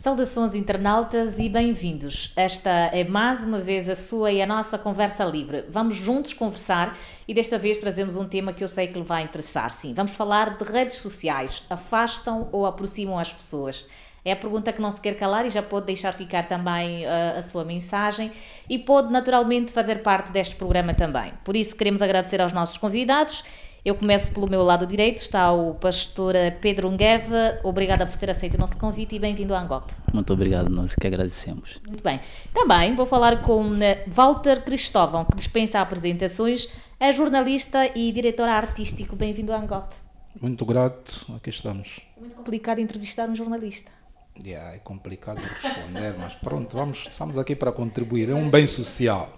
Saudações internautas e bem-vindos. Esta é mais uma vez a sua e a nossa conversa livre. Vamos juntos conversar e desta vez trazemos um tema que eu sei que lhe vai interessar. Sim, vamos falar de redes sociais. Afastam ou aproximam as pessoas? É a pergunta que não se quer calar e já pode deixar ficar também a sua mensagem e pode naturalmente fazer parte deste programa também. Por isso queremos agradecer aos nossos convidados. Eu começo pelo meu lado direito, está o pastor Pedro Ngueva. Obrigada por ter aceito o nosso convite e bem-vindo à Angope. Muito obrigado, nós que agradecemos. Muito bem. Também vou falar com Walter Cristóvão, que dispensa apresentações, é jornalista e diretor artístico. Bem-vindo à Angope. Muito grato, aqui estamos. É muito complicado entrevistar um jornalista. É complicado responder, mas pronto, estamos aqui para contribuir, é um bem social.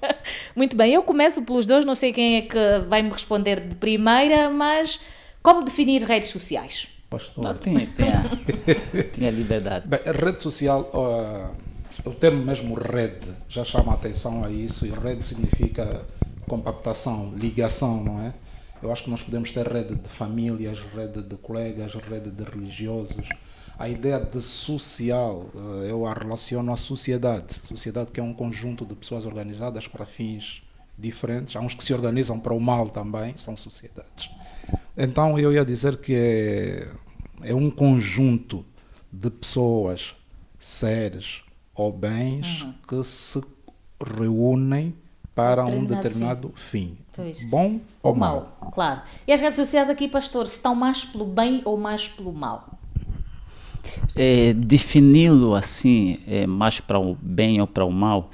Muito bem, eu começo pelos dois, não sei quem é que vai me responder de primeira, mas como definir redes sociais? Pastor. Não, tem a liberdade. Bem, a rede social, o termo mesmo rede já chama a atenção a isso, e rede significa compactação, ligação, não é? Eu acho que nós podemos ter rede de famílias, rede de colegas, rede de religiosos. A ideia de social, eu a relaciono à sociedade. Sociedade que é um conjunto de pessoas organizadas para fins diferentes. Há uns que se organizam para o mal também, são sociedades. Então eu ia dizer que é um conjunto de pessoas, seres ou bens que se reúnem para um determinado fim. Bom ou mau. Claro. E as redes sociais aqui, pastor, estão mais pelo bem ou mais pelo mal? Defini-lo assim, mais para o bem ou para o mal,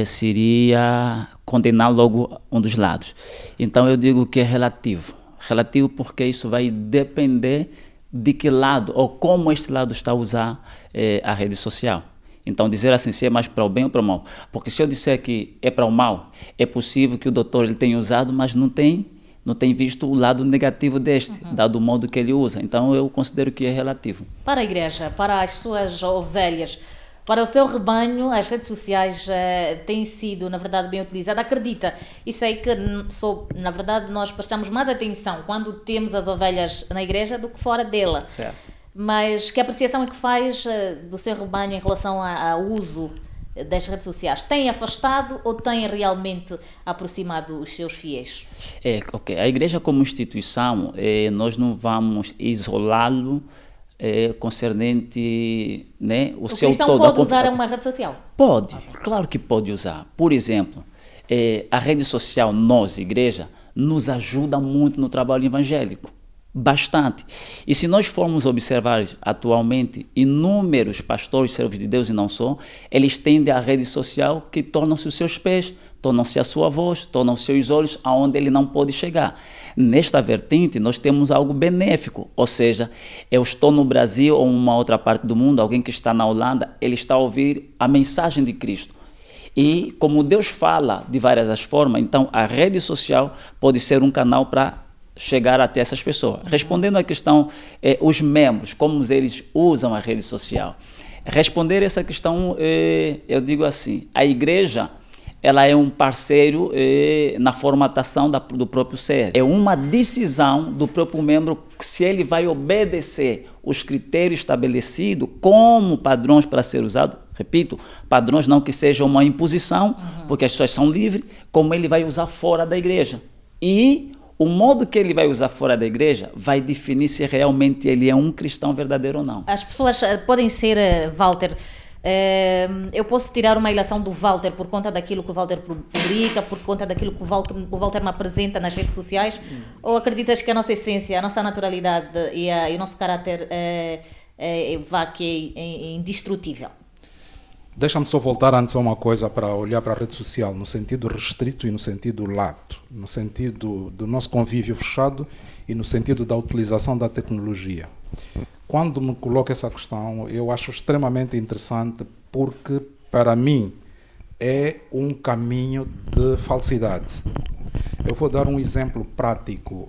seria condenar logo um dos lados. Então eu digo que é relativo. Relativo porque isso vai depender de que lado ou como este lado está a usar a rede social. Então dizer assim, se é mais para o bem ou para o mal. Porque se eu disser que é para o mal, é possível que o doutor ele tenha usado, mas não tem visto o lado negativo deste, dado o modo que ele usa. Então eu considero que é relativo. Para a igreja, para as suas ovelhas, para o seu rebanho, as redes sociais têm sido, na verdade, bem utilizadas. Acredita, e sei que, na verdade, nós prestamos mais atenção quando temos as ovelhas na igreja do que fora dela. Certo. Mas que apreciação é que faz do seu rebanho em relação ao uso das redes sociais? Tem afastado ou tem realmente aproximado os seus fiéis? A igreja como instituição, nós não vamos isolá-lo concernente, né, o seu todo. O cristão pode usar uma rede social? Pode, claro que pode usar. Por exemplo, a rede social, nós, igreja, nos ajuda muito no trabalho evangélico. Bastante. E se nós formos observar atualmente, inúmeros pastores, servos de Deus e não só, eles tendem a rede social que tornam-se os seus pés, tornam-se a sua voz, tornam-se seus olhos aonde ele não pode chegar. Nesta vertente, nós temos algo benéfico, ou seja, eu estou no Brasil ou em uma outra parte do mundo, alguém que está na Holanda, ele está a ouvir a mensagem de Cristo. E como Deus fala de várias formas, então a rede social pode ser um canal para chegar até essas pessoas. Respondendo à questão, os membros, como eles usam a rede social. Responder essa questão, eu digo assim, a igreja, ela é um parceiro na formatação do próprio ser. É uma decisão do próprio membro se ele vai obedecer os critérios estabelecidos como padrões para ser usado. Repito, padrões não que sejam uma imposição, porque as pessoas são livres, como ele vai usar fora da igreja. E o modo que ele vai usar fora da igreja vai definir se realmente ele é um cristão verdadeiro ou não. As pessoas podem ser, Walter, eu posso tirar uma ilação do Walter por conta daquilo que o Walter publica, por conta daquilo que o Walter me apresenta nas redes sociais, ou acreditas que a nossa essência, a nossa naturalidade e o nosso caráter que é indestrutível? Deixa-me só voltar antes a uma coisa para olhar para a rede social, no sentido restrito e no sentido lato, no sentido do nosso convívio fechado e no sentido da utilização da tecnologia. Quando me coloco essa questão, eu acho extremamente interessante porque, para mim, é um caminho de falsidade. Eu vou dar um exemplo prático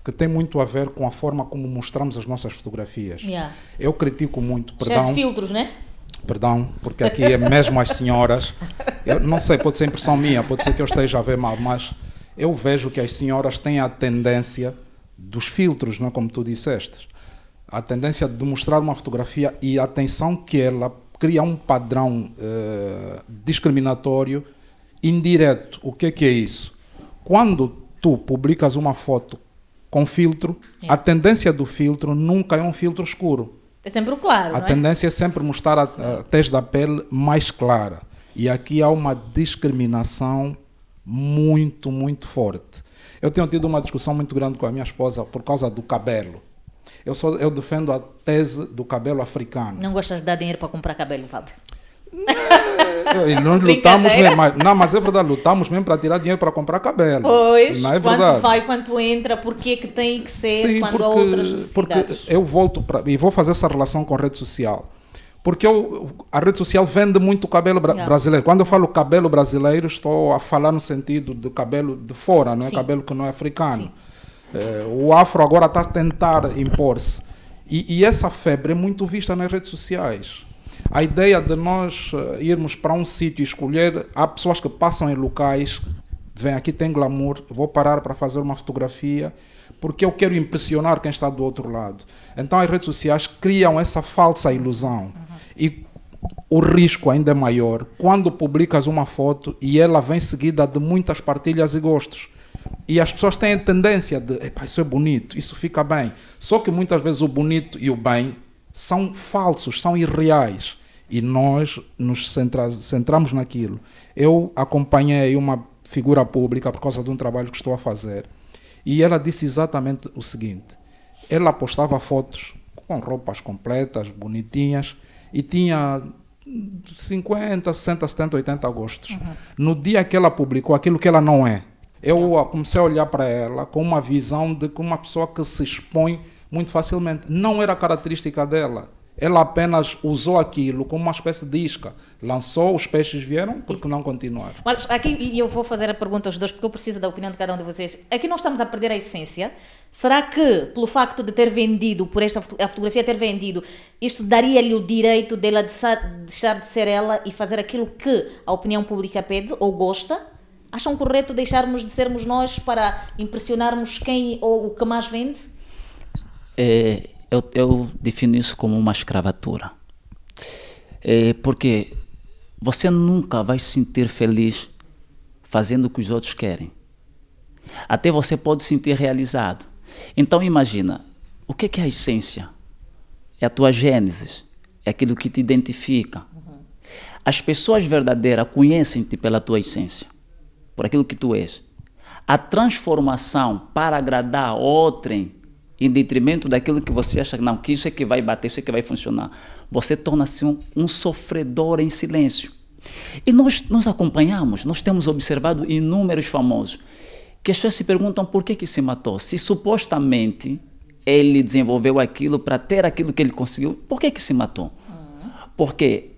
que tem muito a ver com a forma como mostramos as nossas fotografias. Eu critico muito, cheio de filtros, né? Perdão, porque aqui é mesmo as senhoras. Eu não sei, pode ser impressão minha, pode ser que eu esteja a ver mal, mas eu vejo que as senhoras têm a tendência dos filtros, não é, como tu disseste. A tendência de mostrar uma fotografia e a atenção que ela cria um padrão discriminatório indireto. O que é isso? Quando tu publicas uma foto com filtro, a tendência do filtro nunca é um filtro escuro. É sempre o claro, A tendência é sempre mostrar a tez da pele mais clara. E aqui há uma discriminação muito, muito forte. Eu tenho tido uma discussão muito grande com a minha esposa por causa do cabelo. Eu defendo a tese do cabelo africano. Não gostas de dar dinheiro para comprar cabelo, Walter? Nós lutamos mesmo, mas é verdade, lutamos mesmo para tirar dinheiro para comprar cabelo. Pois, não é quanto verdade? vai, quanto entra, porque que tem que ser, Sim, quando há outras necessidades. Porque eu volto e vou fazer essa relação com a rede social. Porque a rede social vende muito o cabelo brasileiro. Quando eu falo cabelo brasileiro, estou a falar no sentido de cabelo de fora, não é? Sim. Cabelo que não é africano. O afro agora está a tentar impor-se. E essa febre é muito vista nas redes sociais. A ideia de nós irmos para um sítio e escolher, há pessoas que passam em locais, vem aqui tem glamour, vou parar para fazer uma fotografia, porque eu quero impressionar quem está do outro lado. Então as redes sociais criam essa falsa ilusão. E o risco ainda é maior quando publicas uma foto e ela vem seguida de muitas partilhas e gostos. E as pessoas têm a tendência de, isso é bonito, isso fica bem. Só que muitas vezes o bonito e o bem são falsos, são irreais. E nós nos centramos naquilo. Eu acompanhei uma figura pública por causa de um trabalho que estou a fazer. E ela disse exatamente o seguinte. Ela postava fotos com roupas completas, bonitinhas, e tinha 50, 60, 70, 80 gostos. No dia que ela publicou aquilo que ela não é, eu comecei a olhar para ela com uma visão de que uma pessoa que se expõe muito facilmente. Não era característica dela. Ela apenas usou aquilo como uma espécie de isca. Lançou, os peixes vieram, porque não continuar? Mas aqui, e eu vou fazer a pergunta aos dois, porque eu preciso da opinião de cada um de vocês. Aqui nós estamos a perder a essência. Será que, pelo facto de ter vendido, por esta a fotografia ter vendido, isto daria-lhe o direito dela deixar de ser ela e fazer aquilo que a opinião pública pede ou gosta? Acham correto deixarmos de sermos nós para impressionarmos quem ou o que mais vende? Eu defino isso como uma escravatura. Porque você nunca vai se sentir feliz fazendo o que os outros querem. Até você pode se sentir realizado. Então imagina, o que é a essência? É a tua gênese, é aquilo que te identifica. As pessoas verdadeiras conhecem-te pela tua essência, por aquilo que tu és. A transformação para agradar outrem, em detrimento daquilo que você acha não, que isso é que vai bater, isso é que vai funcionar, você torna-se um sofredor em silêncio. E nós acompanhamos, nós temos observado inúmeros famosos, que as pessoas se perguntam por que se matou. Se supostamente ele desenvolveu aquilo para ter aquilo que ele conseguiu, por que se matou? Porque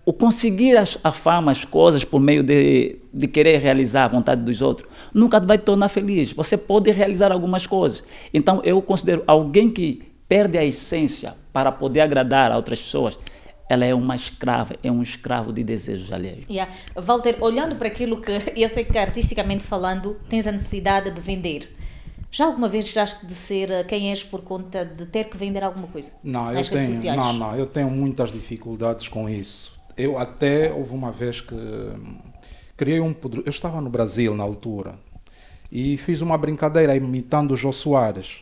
o conseguir a fama, as coisas, por meio de querer realizar a vontade dos outros, nunca vai te tornar feliz. Você pode realizar algumas coisas. Então, eu considero alguém que perde a essência para poder agradar a outras pessoas, ela é uma escrava, é um escravo de desejos alheios. Walter, olhando para aquilo que eu sei que artisticamente falando, tens a necessidade de vender. Já alguma vez deixaste de ser quem és por conta de ter que vender alguma coisa? Não, eu tenho muitas dificuldades com isso. Eu até, houve uma vez que criei eu estava no Brasil na altura e fiz uma brincadeira imitando o Jô Soares.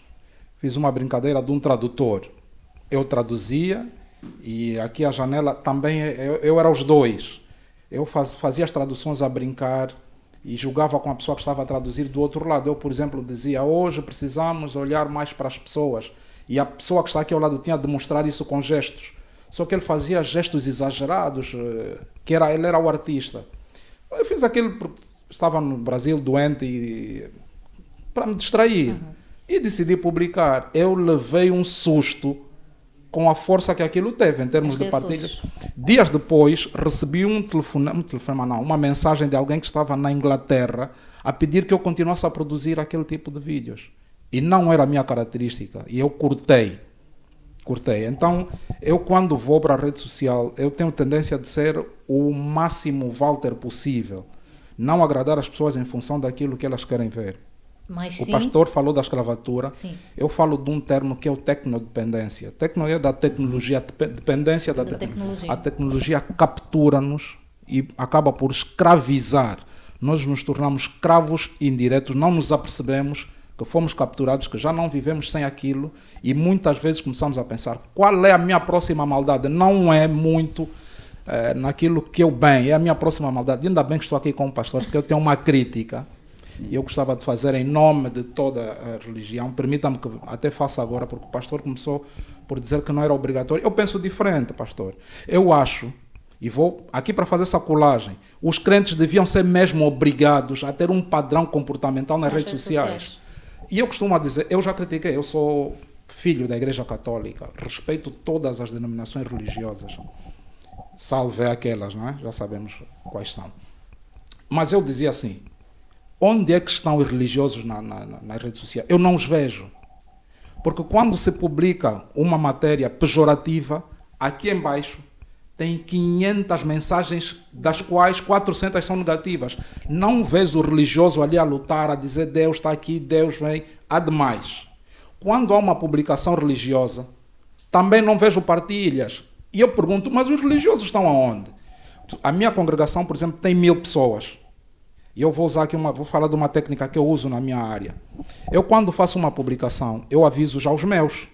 Fiz uma brincadeira de um tradutor. Eu traduzia e aqui a janela também, eu era os dois. Eu fazia as traduções a brincar e jogava com a pessoa que estava a traduzir do outro lado. Eu, por exemplo, dizia, hoje precisamos olhar mais para as pessoas. E a pessoa que está aqui ao lado tinha de demonstrar isso com gestos. Só que ele fazia gestos exagerados, ele era o artista. Eu fiz aquilo porque estava no Brasil doente para me distrair. E decidi publicar. Eu levei um susto com a força que aquilo teve em termos de partilha. Dias depois, recebi uma mensagem de alguém que estava na Inglaterra a pedir que eu continuasse a produzir aquele tipo de vídeos. E não era a minha característica. E eu cortei. Então, eu quando vou para a rede social, eu tenho tendência de ser o máximo Walter possível. Não agradar as pessoas em função daquilo que elas querem ver. Mas O sim, pastor falou da escravatura. Sim. Eu falo de um termo que é o tecnodependência. Tecno é da tecnologia, dependência da tecnologia. A tecnologia captura-nos e acaba por escravizar. Nós nos tornamos escravos indiretos, não nos apercebemos que fomos capturados, que já não vivemos sem aquilo, e muitas vezes começamos a pensar, qual é a minha próxima maldade? Não é muito naquilo que eu bem, é a minha próxima maldade. Ainda bem que estou aqui com o pastor, porque eu tenho uma crítica. E eu gostava de fazer em nome de toda a religião. Permita-me que até faça agora, porque o pastor começou por dizer que não era obrigatório. Eu penso diferente, pastor. Eu acho, e vou aqui para fazer essa colagem, os crentes deviam ser mesmo obrigados a ter um padrão comportamental nas redes sociais. E eu costumo dizer, eu já critiquei, eu sou filho da Igreja Católica, respeito todas as denominações religiosas, salve aquelas, não é? Já sabemos quais são. Mas eu dizia assim, onde é que estão os religiosos nas redes sociais? Eu não os vejo. Porque quando se publica uma matéria pejorativa, aqui embaixo tem 500 mensagens, das quais 400 são negativas. Não vês o religioso ali a lutar, a dizer Deus está aqui, Deus vem, há demais. Quando há uma publicação religiosa, também não vejo partilhas. E eu pergunto, mas os religiosos estão aonde? A minha congregação, por exemplo, tem 1000 pessoas. E eu vou usar aqui vou falar de uma técnica que eu uso na minha área. Eu, quando faço uma publicação, eu aviso já os meus.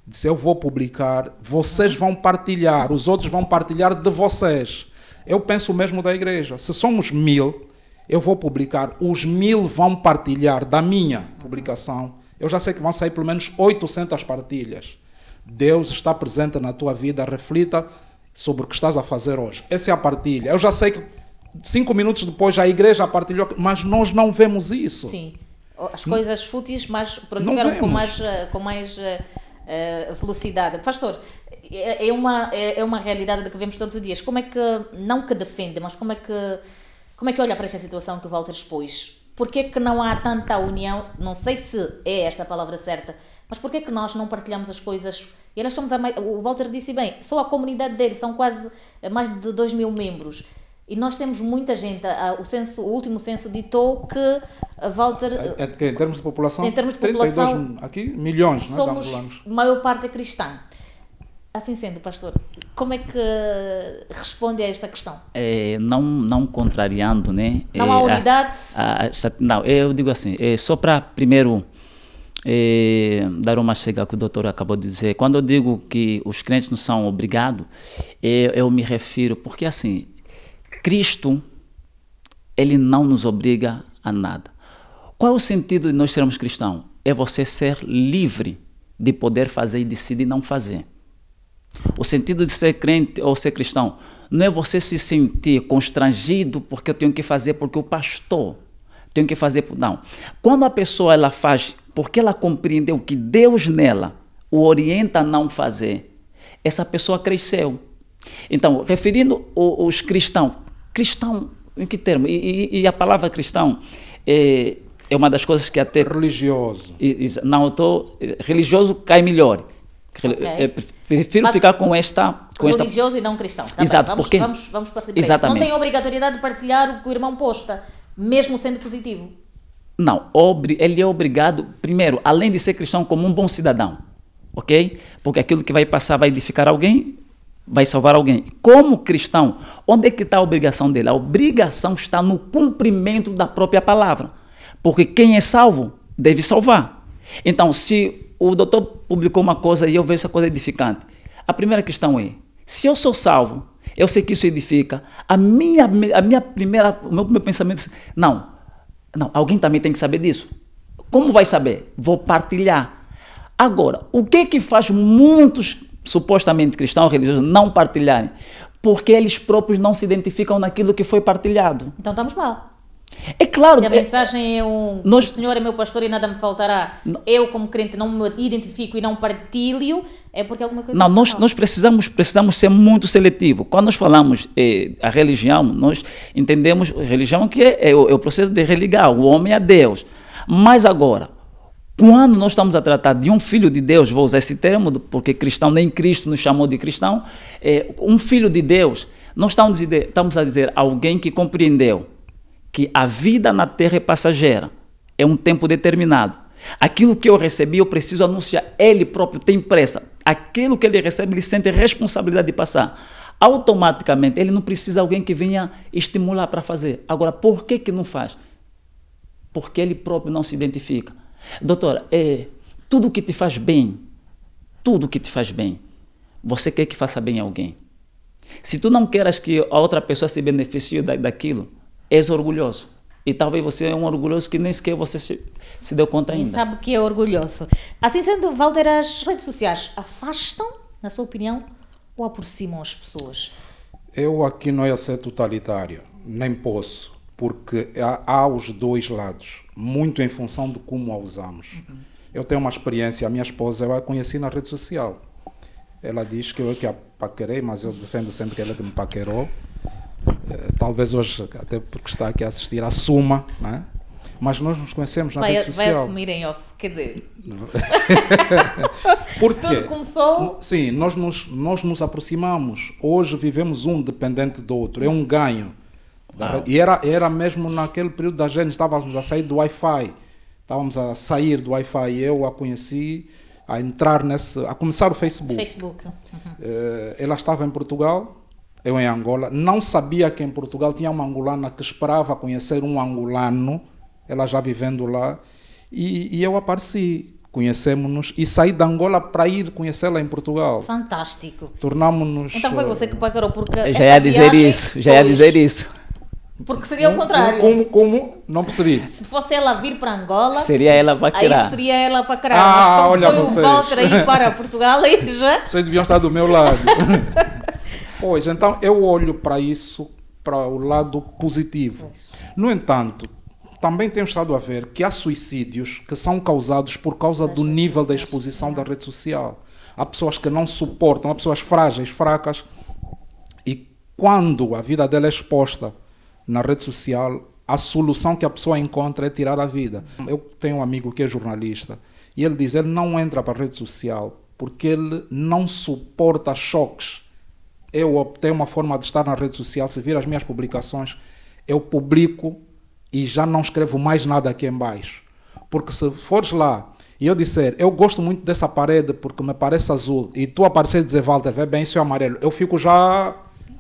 Disse, eu vou publicar, vocês vão partilhar, os outros vão partilhar de vocês. Eu penso o mesmo da igreja. Se somos 1000, eu vou publicar, os 1000 vão partilhar da minha publicação. Eu já sei que vão sair pelo menos 800 partilhas. Deus está presente na tua vida, reflita sobre o que estás a fazer hoje. Essa é a partilha. Eu já sei que 5 minutos depois a igreja partilhou, mas nós não vemos isso. Sim, as coisas fúteis mas proliferam com mais velocidade. Pastor, é uma realidade de que vemos todos os dias. Como é que, não que defende, mas como é que olha para esta situação que o Walter expôs? Porquê que não há tanta união? Não sei se é esta a palavra certa, mas porquê que nós não partilhamos as coisas? E nós somos o Walter disse bem, só a comunidade dele são quase mais de 2000 membros. E nós temos muita gente. O último censo ditou que Walter... Em termos de população? Em termos de população... 32 aqui, milhões, não é? Somos, a maior parte é cristã. Assim sendo, pastor, como é que responde a esta questão? Não contrariando, né? Não há unidade? Não, eu digo assim, só para primeiro dar uma chega que o doutor acabou de dizer. Quando eu digo que os crentes não são obrigados, eu me refiro, porque assim... Cristo, ele não nos obriga a nada. Qual é o sentido de nós sermos cristãos? É você ser livre de poder fazer e decidir não fazer. O sentido de ser crente ou ser cristão não é você se sentir constrangido porque eu tenho que fazer porque o pastor tem que fazer. Não. Quando a pessoa ela faz porque ela compreendeu que Deus nela o orienta a não fazer, essa pessoa cresceu. Então, referindo os cristãos, cristão, em que termo? E a palavra cristão é uma das coisas que até... Religioso. Religioso cai melhor. Okay. Prefiro ficar com esta... Religioso e não cristão. Tá. Exato. Bem, vamos partir para isso. Não tem obrigatoriedade de partilhar o que o irmão posta, mesmo sendo positivo? Não. Ele é obrigado, primeiro, além de ser cristão, como um bom cidadão. Ok? Porque aquilo que vai passar vai edificar alguém... vai salvar alguém. Como cristão, onde é que está a obrigação dele? A obrigação está no cumprimento da própria palavra. Porque quem é salvo deve salvar. Então, se o doutor publicou uma coisa e eu vejo essa coisa edificante, a primeira questão é, se eu sou salvo, eu sei que isso edifica, o meu pensamento é, não, alguém também tem que saber disso. Como vai saber? Vou partilhar. Agora, o que faz muitos supostamente cristãos religiosos não partilharem? Porque eles próprios não se identificam naquilo que foi partilhado. Então estamos mal. É claro. Se a mensagem é o Senhor é meu pastor e nada me faltará, eu como crente não me identifico e não partilho, é porque alguma coisa não, nós precisamos ser muito seletivos. Quando nós falamos a religião, nós entendemos religião que é o processo de religar o homem a Deus. Mas agora, quando nós estamos a tratar de um filho de Deus, vou usar esse termo, porque cristão, nem Cristo nos chamou de cristão, um filho de Deus, nós estamos a dizer alguém que compreendeu que a vida na terra é passageira, É um tempo determinado. Aquilo que eu recebi, eu preciso anunciar. Ele próprio tem pressa. Aquilo que ele recebe, ele sente responsabilidade de passar. Automaticamente, ele não precisa de alguém que venha estimular para fazer. Agora, por que não faz? Porque ele próprio não se identifica. Doutora, tudo que te faz bem, você quer que faça bem a alguém. Se tu não queres que a outra pessoa se beneficie daquilo, és orgulhoso. E talvez você é um orgulhoso que nem sequer você se deu conta ainda. Nem sabe que é orgulhoso. Assim sendo, Walter, as redes sociais afastam, na sua opinião, ou aproximam as pessoas? Eu aqui não ia ser totalitário, nem posso, porque há os dois lados, muito em função de como a usamos. Eu tenho uma experiência, a minha esposa eu a conheci na rede social. Ela diz que eu que a paquerei, mas eu defendo sempre que ela que me paquerou. Talvez hoje, até porque está aqui a assistir, assuma, né? Mas nós nos conhecemos na rede social. Vai assumir em off, quer dizer... Por quê? Tudo começou... Sim, nós nos aproximamos. Hoje vivemos um dependente do outro, é um ganho. E era mesmo naquele período da gente, estávamos a sair do Wi-Fi. Estávamos a sair do Wi-Fi e eu a conheci, a entrar a começar o Facebook. Ela estava em Portugal, eu em Angola. Não sabia que em Portugal tinha uma angolana que esperava conhecer um angolano, ela já vivendo lá. E eu apareci, conhecemos-nos e saí de Angola para ir conhecê-la em Portugal. Fantástico. Tornámos-nos... Então foi você que paquerou, porque já ia dizer isso. Porque seria o contrário. Como? Não percebi. Se fosse ela vir para Angola... Seria ela paquerar. Aí seria ela paquerar. Mas como olha foi vocês. o Walter aí para Portugal, aí já... Vocês deviam estar do meu lado. Pois, então eu olho para isso, para o lado positivo. No entanto, também tenho estado a ver que há suicídios que são causados por causa do nível da exposição da rede social. Há pessoas que não suportam, há pessoas frágeis, fracas, e quando a vida dela é exposta na rede social, a solução que a pessoa encontra é tirar a vida. Eu tenho um amigo que é jornalista e ele diz, ele não entra para a rede social porque ele não suporta choques. Eu optei uma forma de estar na rede social, se vir as minhas publicações, eu publico e já não escrevo mais nada aqui em baixo. Porque se fores lá e eu disser, eu gosto muito dessa parede porque me parece azul, e tu aparecer e dizer, Walter, vê bem, isso é amarelo, eu fico já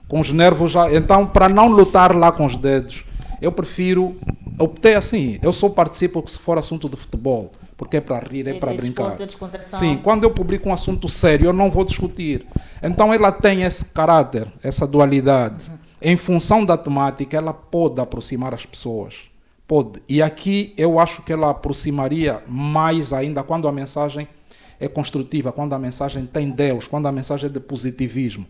com os nervos já. Então, para não lutar lá com os dedos, eu prefiro, optei assim, eu só participo se for assunto de futebol, porque é para rir, é para brincar. Sim, quando eu publico um assunto sério, eu não vou discutir. Então ela tem esse caráter, essa dualidade. Em função da temática, ela pode aproximar as pessoas. Pode. E aqui eu acho que ela aproximaria mais ainda quando a mensagem é construtiva, quando a mensagem tem Deus, quando a mensagem é de positivismo.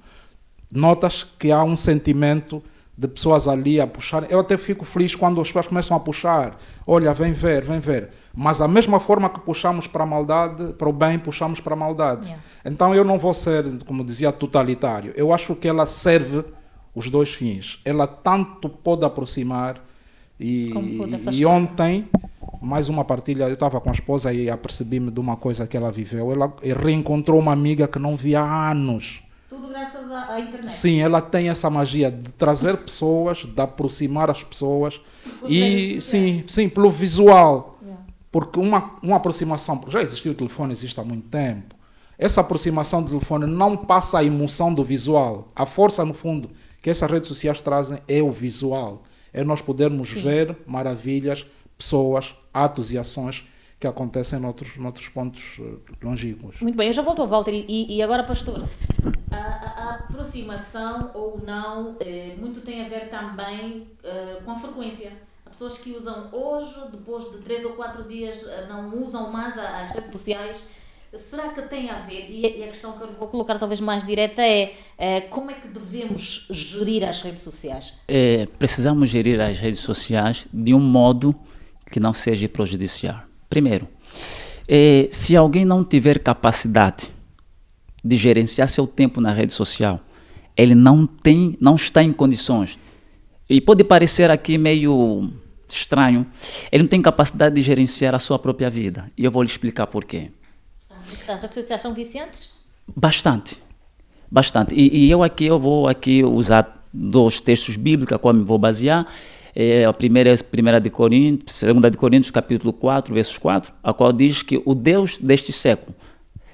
Notas que há um sentimento de pessoas ali a puxar. Eu até fico feliz quando as pessoas começam a puxar. Olha, vem ver, vem ver. Mas a mesma forma que puxamos para a maldade, para o bem, puxamos para a maldade. Yeah. Então eu não vou ser, como dizia, totalitário. Eu acho que ela serve os dois fins. Ela tanto pode aproximar e ontem, mais uma partilha, eu estava com a esposa e apercebi-me de uma coisa que ela viveu. Ela reencontrou uma amiga que não via há anos. Tudo graças à internet. Sim, ela tem essa magia de trazer pessoas, de aproximar as pessoas e sim, pelo visual. Yeah. Porque uma aproximação, já existiu o telefone, existe há muito tempo. Essa aproximação do telefone não passa a emoção do visual. A força, no fundo, que essas redes sociais trazem é o visual. É nós podermos ver maravilhas, pessoas, atos e ações que acontecem noutros pontos longínquos. Muito bem, eu já volto ao Walter e agora, pastor, a aproximação ou não, muito tem a ver também com a frequência. Há pessoas que usam hoje, depois de 3 ou 4 dias não usam mais as redes sociais. Será que tem a ver, e a questão que eu vou colocar talvez mais direta é como é que devemos gerir as redes sociais? Precisamos gerir as redes sociais de um modo que não seja prejudicial. Primeiro, se alguém não tiver capacidade de gerenciar seu tempo na rede social, ele não está em condições. E pode parecer aqui meio estranho, ele não tem capacidade de gerenciar a sua própria vida. E eu vou lhe explicar por quê. As redes sociais são viciantes? Bastante. E eu vou aqui usar 2 textos bíblicos a qual me vou basear. A primeira de Coríntios, 2 de Coríntios, capítulo 4, versos 4, a qual diz que o Deus deste século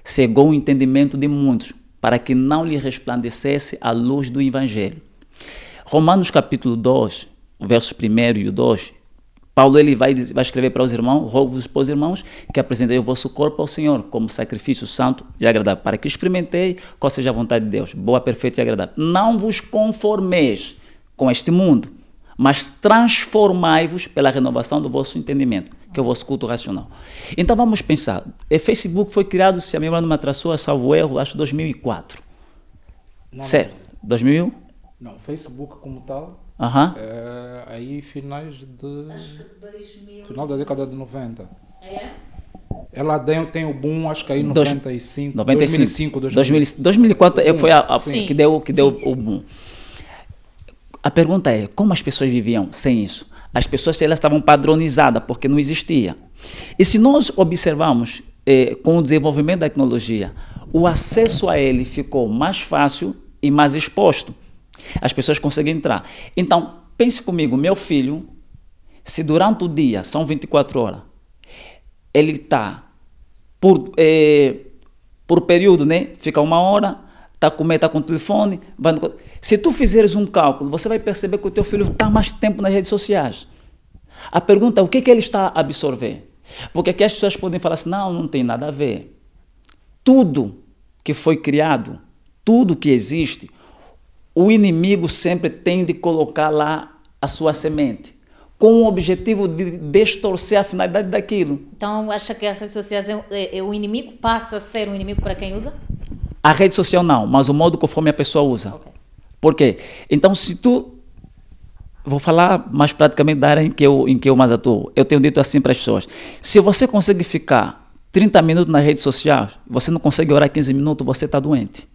cegou o entendimento de muitos, para que não lhe resplandecesse a luz do Evangelho. Romanos capítulo 2, versos 1 e o 2, Paulo ele vai escrever para os irmãos: rogo-vos, pois, irmãos, que apresentei o vosso corpo ao Senhor como sacrifício santo e agradável, para que experimentei qual seja a vontade de Deus, boa, perfeita e agradável. Não vos conformeis com este mundo, mas transformai-vos pela renovação do vosso entendimento, que é o vosso culto racional. Então vamos pensar, o Facebook foi criado, se a minha memória não me atrasou, salvo erro, acho 2004. Não, Certo? 2000? Não, Facebook como tal, aí finais de... Acho que 2000... Final da década de 90. É? Ela tem o boom, acho que aí 95, 95, 2005, 2004 foi a Sim. que deu Sim. o boom. A pergunta é, como as pessoas viviam sem isso? As pessoas elas estavam padronizadas, porque não existia. E se nós observarmos, com o desenvolvimento da tecnologia, o acesso a ele ficou mais fácil e mais exposto. As pessoas conseguem entrar. Então, pense comigo, meu filho, se durante o dia, são 24 horas, ele está, por período, né? Fica 1 hora, está com o telefone. Se tu fizeres um cálculo, você vai perceber que o teu filho está mais tempo nas redes sociais. A pergunta é o que ele está a absorver? Porque aqui as pessoas podem falar assim, não tem nada a ver. Tudo que foi criado, tudo que existe, o inimigo sempre tem de colocar lá a sua semente, com o objetivo de distorcer a finalidade daquilo. Então, acha que as redes sociais o inimigo passa a ser um inimigo para quem usa? A rede social não, mas o modo conforme a pessoa usa. Okay. Por quê? Então, se tu... Vou falar mais praticamente da área em que eu mais atuo. Eu tenho dito assim para as pessoas, se você consegue ficar 30 minutos nas redes sociais, você não consegue orar 15 minutos, você está doente.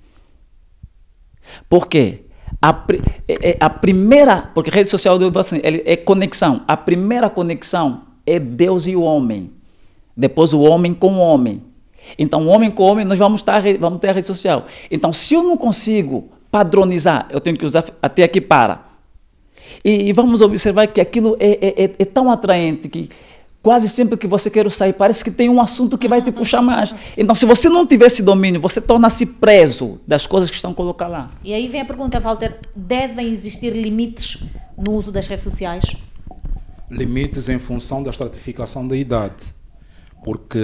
Por quê? A primeira, porque rede social assim, é conexão. A primeira conexão é Deus e o homem. Depois o homem com o homem. Então, o homem com o homem, nós vamos ter a rede social. Então, se eu não consigo padronizar, eu tenho que usar até aqui para. E vamos observar que aquilo é tão atraente que quase sempre que você quer sair, parece que tem um assunto que vai te puxar mais. Então, se você não tiver esse domínio, você torna-se preso das coisas que estão colocadas lá. E aí vem a pergunta, Walter, devem existir limites no uso das redes sociais? Limites em função da estratificação da idade. Porque,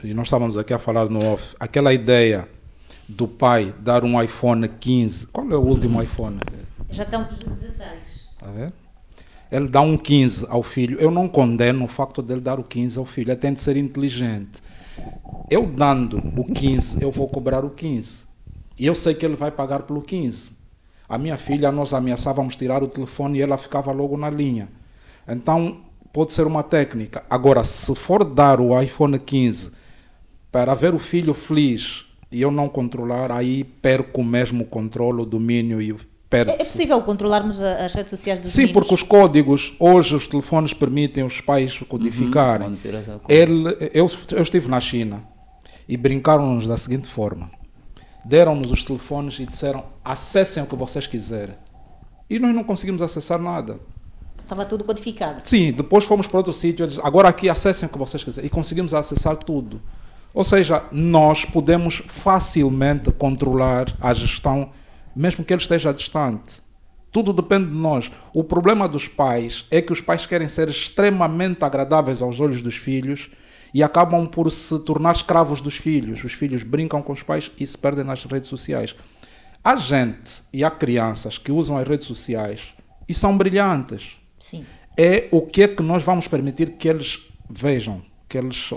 e nós estávamos aqui a falar no off, aquela ideia do pai dar um iPhone 15, qual é o último iPhone? Já estão 16. Está a ver? Ele dá um 15 ao filho. Eu não condeno o facto de ele dar o 15 ao filho. Ele tem de ser inteligente. Eu dando o 15, eu vou cobrar o 15. E eu sei que ele vai pagar pelo 15. A minha filha, nós ameaçávamos tirar o telefone e ela ficava logo na linha. Então, pode ser uma técnica. Agora, se for dar o iPhone 15 para ver o filho feliz e eu não controlar, aí perco mesmo o controle, o domínio e É possível controlarmos as redes sociais dos Sim, meninos? porque os códigos, hoje os telefones permitem os pais codificarem. Eu estive na China e brincaram-nos da seguinte forma. Deram-nos os telefones e disseram, acessem o que vocês quiserem. E nós não conseguimos acessar nada. Estava tudo codificado. Sim, depois fomos para outro sítio, eles, agora aqui acessem o que vocês quiserem. E conseguimos acessar tudo. Ou seja, nós podemos facilmente controlar a gestão, mesmo que ele esteja distante. Tudo depende de nós. O problema dos pais é que os pais querem ser extremamente agradáveis aos olhos dos filhos e acabam por se tornar escravos dos filhos. Os filhos brincam com os pais e se perdem nas redes sociais. Há gente e há crianças que usam as redes sociais e são brilhantes. Sim. É o que é que nós vamos permitir que eles vejam, que eles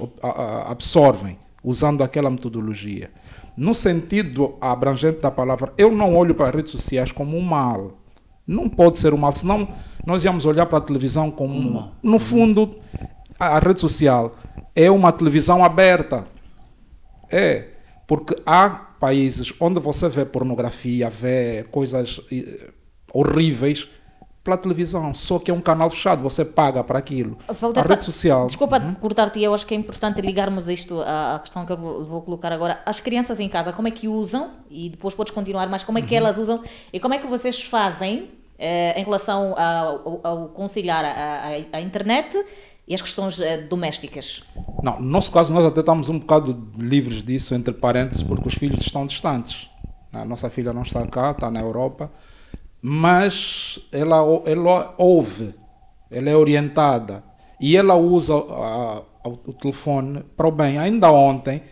absorvem, usando aquela metodologia. No sentido abrangente da palavra, eu não olho para as redes sociais como um mal. Não pode ser um mal, senão nós íamos olhar para a televisão como um mal. No fundo, a rede social é uma televisão aberta. É, porque há países onde você vê pornografia, vê coisas horríveis pela televisão, só que é um canal fechado, você paga para aquilo. A rede social... Desculpa cortar-te, eu acho que é importante ligarmos isto à questão que eu vou colocar agora. As crianças em casa, como é que usam, e depois podes continuar, mas como é que elas usam, e como é que vocês fazem em relação ao conciliar a internet e as questões domésticas? Não, no nosso caso, nós até estamos um bocado livres disso, entre parênteses, porque os filhos estão distantes. A nossa filha não está cá, está na Europa, mas ela ouve, ela é orientada e ela usa o telefone para o bem. Ainda ontem,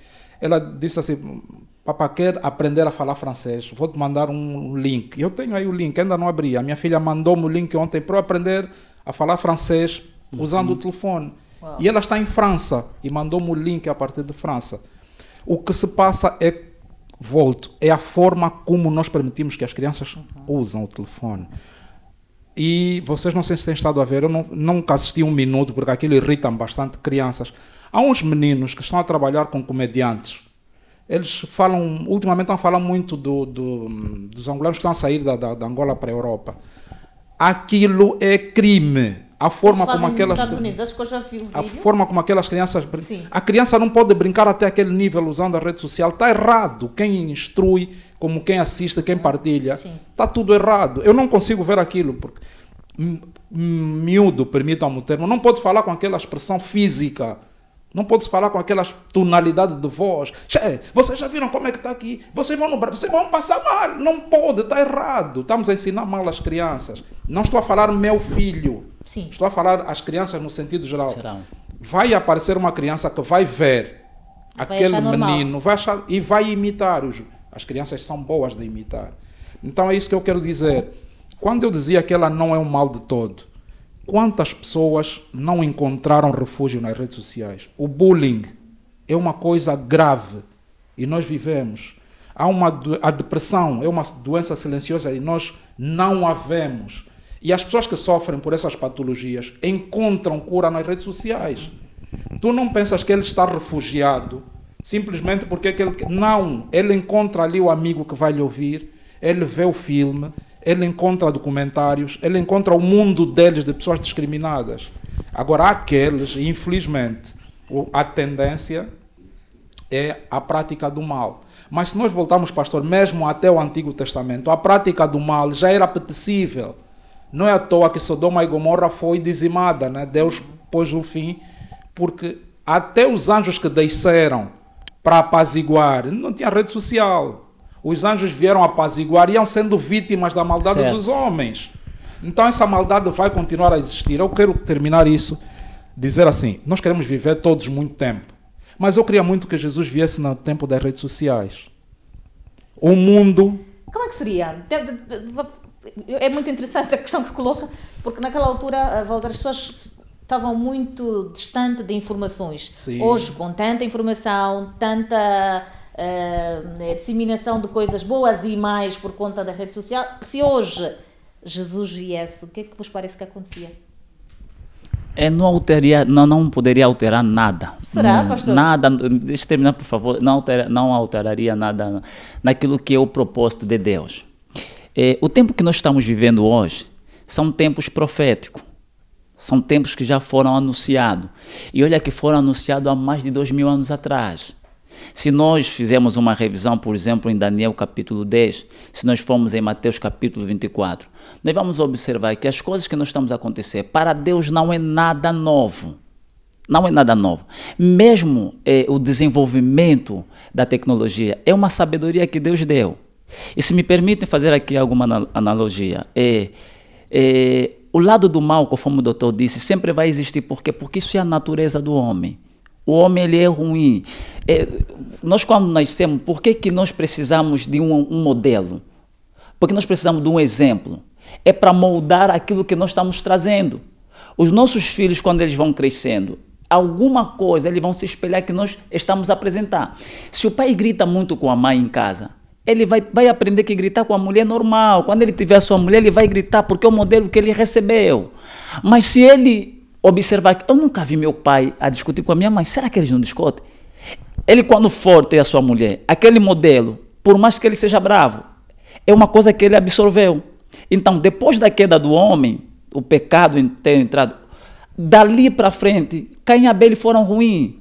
ela disse assim: papá, quer aprender a falar francês? Vou-te mandar um link. Eu tenho aí o link, ainda não abri. A minha filha mandou-me o link ontem para eu aprender a falar francês usando o telefone. Uau. E ela está em França e mandou-me o link a partir de França. O que se passa é a forma como nós permitimos que as crianças usam o telefone. E vocês não sei se têm estado a ver, eu nunca assisti um minuto, porque aquilo irrita bastante crianças. Há uns meninos que estão a trabalhar com comediantes. Eles falam, ultimamente estão a falar muito dos angolanos que estão a sair da Angola para a Europa. Aquilo é crime. A forma como aquelas, a forma como aquelas crianças... Sim. A criança não pode brincar até aquele nível usando a rede social. Está errado. Quem instrui, como quem assiste, quem partilha. Está tudo errado. Eu não consigo ver aquilo, porque miúdo, permitam-me o termo, não pode falar com aquela expressão física. Não pode falar com aquela tonalidade de voz. Vocês já viram como é que está aqui? Vocês vão passar mal. Não pode, está errado. Estamos a ensinar mal as crianças. Não estou a falar meu filho. Sim. Estou a falar as crianças no sentido geral. Vai aparecer uma criança que vai ver aquele menino, vai achar e vai imitar. As crianças são boas de imitar. Então é isso que eu quero dizer. Quando eu dizia que ela não é um mal de todo, quantas pessoas não encontraram refúgio nas redes sociais? O bullying é uma coisa grave e nós vivemos. A depressão é uma doença silenciosa e nós não a vemos. E as pessoas que sofrem por essas patologias encontram cura nas redes sociais. Tu não pensas que ele está refugiado simplesmente porque não, ele encontra ali o amigo que vai lhe ouvir, ele vê o filme, ele encontra documentários, ele encontra o mundo deles de pessoas discriminadas. Agora, há aqueles, infelizmente, a tendência é a prática do mal. Mas se nós voltarmos, pastor, mesmo até o Antigo Testamento, a prática do mal já era apetecível. Não é à toa que Sodoma e Gomorra foi dizimada, né? Deus pôs o fim, porque até os anjos que desceram para apaziguar, não tinha rede social. Os anjos vieram apaziguar e iam sendo vítimas da maldade dos homens. Então essa maldade vai continuar a existir. Eu quero terminar isso, dizer assim, nós queremos viver todos muito tempo, mas eu queria muito que Jesus viesse no tempo das redes sociais. O mundo... Como é que seria? É muito interessante a questão que coloca, porque naquela altura, Walter, as pessoas estavam muito distantes de informações. Sim. Hoje, com tanta informação, tanta disseminação de coisas boas e mais por conta da rede social, se hoje Jesus viesse, o que é que vos parece que acontecia? Não poderia alterar nada. Será, pastor? Nada, deixa eu terminar, por favor. Não alteraria nada naquilo que é o propósito de Deus. O tempo que nós estamos vivendo hoje são tempos proféticos. São tempos que já foram anunciados. E olha que foram anunciados há mais de 2000 anos atrás. Se nós fizermos uma revisão, por exemplo, em Daniel capítulo 10, se nós formos em Mateus capítulo 24, nós vamos observar que as coisas que nós estamos a acontecer, para Deus não é nada novo. Não é nada novo. Mesmo o desenvolvimento da tecnologia é uma sabedoria que Deus deu. E se me permitem fazer aqui alguma analogia, o lado do mal, conforme o doutor disse, sempre vai existir. Por quê? Porque isso é a natureza do homem. O homem, ele é ruim. Nós, quando nascemos, por que nós precisamos de um modelo? Porque nós precisamos de um exemplo. É para moldar aquilo que nós estamos trazendo. Os nossos filhos, quando eles vão crescendo, alguma coisa eles vão se espelhar que nós estamos a apresentar. Se o pai grita muito com a mãe em casa, ele vai aprender que gritar com a mulher é normal. Quando ele tiver a sua mulher, ele vai gritar porque é o modelo que ele recebeu. Mas se ele observar que eu nunca vi meu pai a discutir com a minha mãe, será que eles não discutem? Ele, quando for ter a sua mulher, aquele modelo, por mais que ele seja bravo, é uma coisa que ele absorveu. Então, depois da queda do homem, o pecado ter entrado, dali para frente, Caim e Abel foram ruins.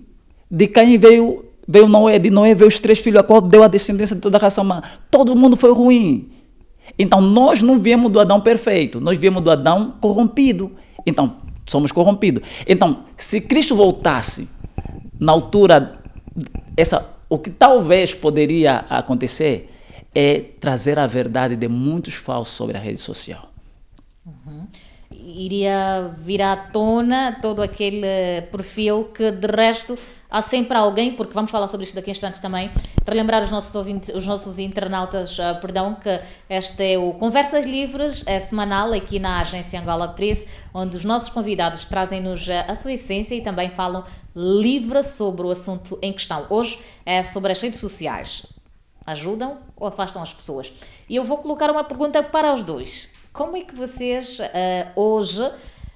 De Caim veio Noé, de Noé veio os 3 filhos, a qual deu a descendência de toda a raça humana. Todo mundo foi ruim. Então, nós não viemos do Adão perfeito, nós viemos do Adão corrompido. Então, somos corrompidos. Então, se Cristo voltasse na altura, o que talvez poderia acontecer é trazer a verdade de muitos falsos sobre a rede social. Iria vir à tona todo aquele perfil que, de resto, há sempre alguém, porque vamos falar sobre isto daqui a instantes também, para lembrar os nossos ouvintes, os nossos internautas, que este é o Conversas Livres, é semanal aqui na Agência Angola Press, onde os nossos convidados trazem-nos a sua essência e também falam livre sobre o assunto em questão. Hoje é sobre as redes sociais. Ajudam ou afastam as pessoas? E eu vou colocar uma pergunta para os dois. Como é que vocês hoje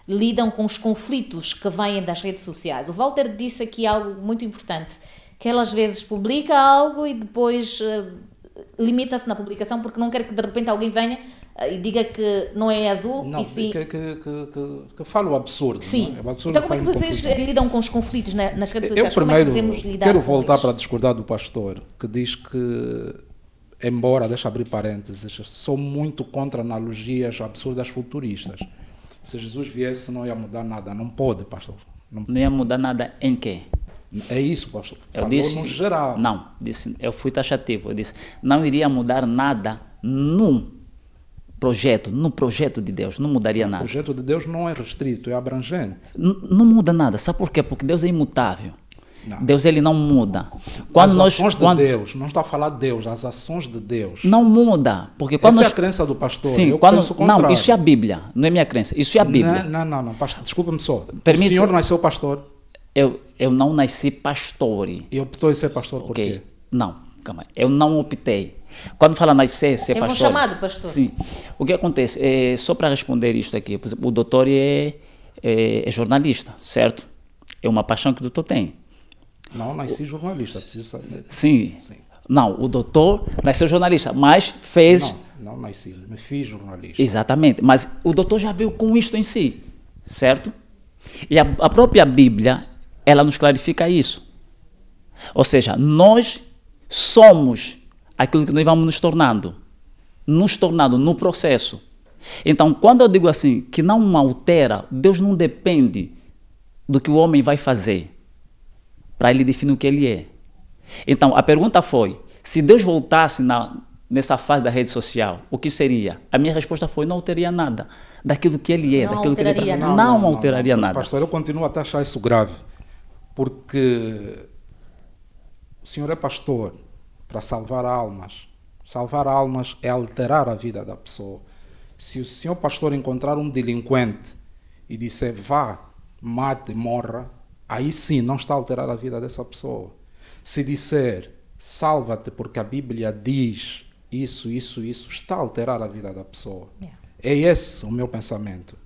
lidam com os conflitos que vêm das redes sociais? O Walter disse aqui algo muito importante, que ele às vezes publica algo e depois limita-se na publicação porque não quer que de repente alguém venha e diga que não é azul não, e sim... Que fala o absurdo. Sim. Não é? O absurdo, então como é que vocês lidam com os conflitos nas redes sociais? Eu primeiro como é que devemos lidar quero com voltar eles? para discordar do pastor, que diz que, embora, deixa abrir parênteses, sou muito contra analogias absurdas futuristas. Se Jesus viesse, não ia mudar nada. Não pode, pastor. Não ia mudar nada em quê? É isso, pastor. Eu disse, no geral. Não, eu fui taxativo. Eu disse, não iria mudar nada no projeto de Deus. Não mudaria nada. O projeto de Deus não é restrito, é abrangente. Não muda nada. Sabe por quê? Porque Deus é imutável. Não. Deus, ele não muda. As ações de Deus, não está a falar de Deus, as ações de Deus. Não muda. Porque quando Essa é a crença do pastor. Sim, eu penso o contrário. não, isso é a Bíblia, não é minha crença. Isso é a Bíblia. Não, pastor, desculpa-me só. Permite, o senhor nasceu pastor? Eu não nasci pastor. E optou em ser pastor por quê? Não, calma. Eu não optei. Quando fala nascer, ser pastor... Teve um chamado, pastor. Sim. O que acontece? Só para responder isto aqui, por exemplo, o doutor é jornalista, certo? É uma paixão que o doutor tem. Não, nasci jornalista, preciso saber. Sim. Não, o doutor nasceu jornalista, mas fez... Não nasci, me fiz jornalista. Exatamente, mas o doutor já veio com isto em si, certo? E a própria Bíblia, ela nos clarifica isso. Ou seja, nós somos aquilo que nós vamos nos tornando no processo. Então, quando eu digo assim, que não altera, Deus não depende do que o homem vai fazer para ele definir o que ele é. Então, a pergunta foi, se Deus voltasse nessa fase da rede social, o que seria? A minha resposta foi, não alteraria nada daquilo que ele é, daquilo que ele está fazendo. Não alteraria nada. Pastor, eu continuo a achar isso grave, porque o senhor é pastor para salvar almas. Salvar almas é alterar a vida da pessoa. Se o senhor pastor encontrar um delinquente e disser, vá, mate, morra, aí sim não está a alterar a vida dessa pessoa. Se disser, salva-te porque a Bíblia diz isso, está a alterar a vida da pessoa. É esse o meu pensamento.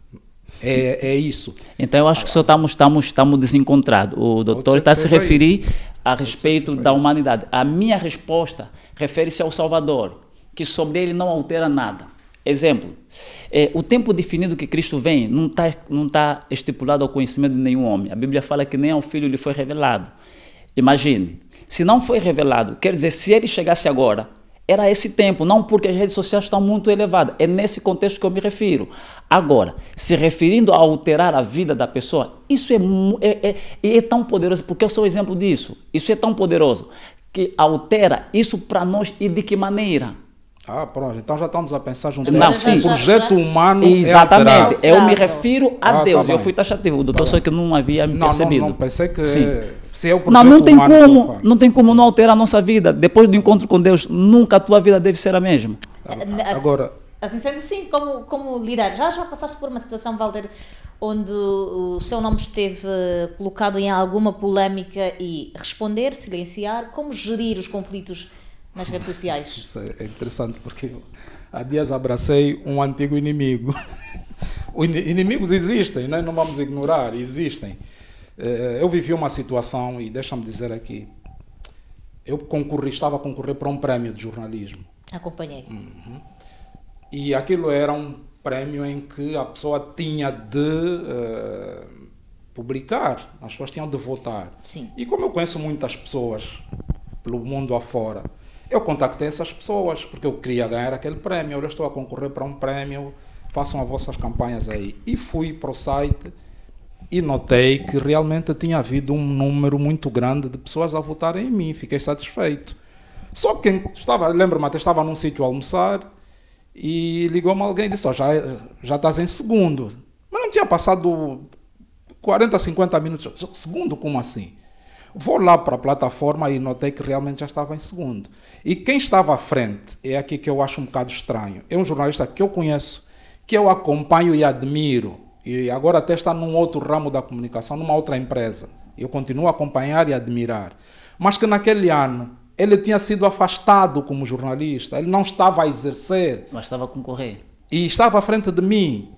É isso. Então eu acho que só estamos desencontrados. O doutor está a se referir a respeito da humanidade. A minha resposta refere-se ao Salvador, que sobre ele não altera nada. Exemplo, o tempo definido que Cristo vem não tá estipulado ao conhecimento de nenhum homem. A Bíblia fala que nem ao Filho lhe foi revelado. Imagine, se não foi revelado, quer dizer, se ele chegasse agora, era esse tempo, não porque as redes sociais estão muito elevadas. É nesse contexto que eu me refiro. Agora, se referindo a alterar a vida da pessoa, isso é tão poderoso, porque eu sou exemplo disso. Isso é tão poderoso, que altera isso para nós e de que maneira? Pronto, então já estamos a pensar junto. Não, sim. O projeto humano exatamente. é Eu me refiro a Deus. Tá, eu fui taxativo. O doutor só que não havia me percebido. Não, pensei que sim. Se é o projeto não tem como não alterar a nossa vida. Depois do encontro com Deus, nunca a tua vida deve ser a mesma. Agora, assim sendo, sim, como lidar? Já passaste por uma situação, Walter, onde o seu nome esteve colocado em alguma polémica e responder, silenciar? Como gerir os conflitos nas redes sociais? Isso é interessante, porque há dias abracei um antigo inimigo. Inimigos existem, né? Não vamos ignorar, existem. Eu vivi uma situação, e deixa-me dizer aqui, eu estava a concorrer para um prémio de jornalismo. Acompanhei. E aquilo era um prémio em que a pessoa tinha de publicar, as pessoas tinham de votar. Sim. E como eu conheço muitas pessoas pelo mundo afora, Eu contactei essas pessoas porque eu queria ganhar aquele prémio. Eu estou a concorrer para um prémio, façam as vossas campanhas aí. E fui para o site e notei que realmente tinha havido um número muito grande de pessoas a votarem em mim. Fiquei satisfeito. Só que lembro-me, até estava num sítio a almoçar e ligou-me alguém e disse, já estás em segundo. Mas não tinha passado 40, 50 minutos. Segundo, como assim? Vou lá para a plataforma e notei que realmente já estava em segundo. E quem estava à frente, é aqui que eu acho um bocado estranho, é um jornalista que eu conheço, que eu acompanho e admiro, e agora até está num outro ramo da comunicação, numa outra empresa. Eu continuo a acompanhar e admirar. Mas que naquele ano ele tinha sido afastado como jornalista, ele não estava a exercer. Mas estava a concorrer. E estava à frente de mim.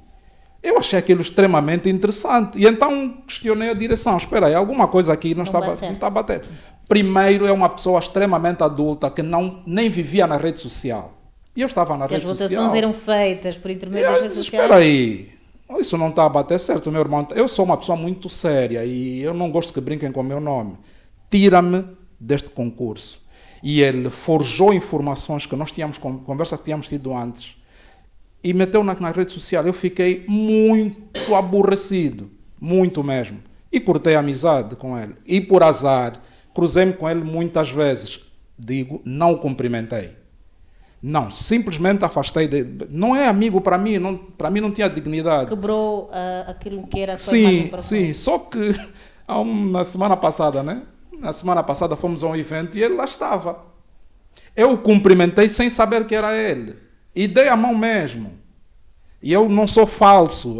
Eu achei aquilo extremamente interessante. E então questionei a direção. Espera aí, alguma coisa aqui não está a bater. Primeiro, é uma pessoa extremamente adulta que nem vivia na rede social. E eu estava na rede social. Se as votações eram feitas por intermédio das redes sociais... Espera aí, isso não está a bater certo, meu irmão. Eu sou uma pessoa muito séria e eu não gosto que brinquem com o meu nome. Tira-me deste concurso. E ele forjou informações que nós tínhamos, conversa que tínhamos tido antes, e meteu na rede social. Eu fiquei muito aborrecido, muito mesmo. E cortei a amizade com ele. E por azar, cruzei-me com ele muitas vezes. Digo, não o cumprimentei. Não, simplesmente afastei dele. Não é amigo para mim não tinha dignidade. Quebrou aquilo que era a sua imagem para Sim, só que na semana passada, né? Na semana passada fomos a um evento e ele lá estava. Eu o cumprimentei sem saber que era ele. E dei a mão mesmo. E eu não sou falso.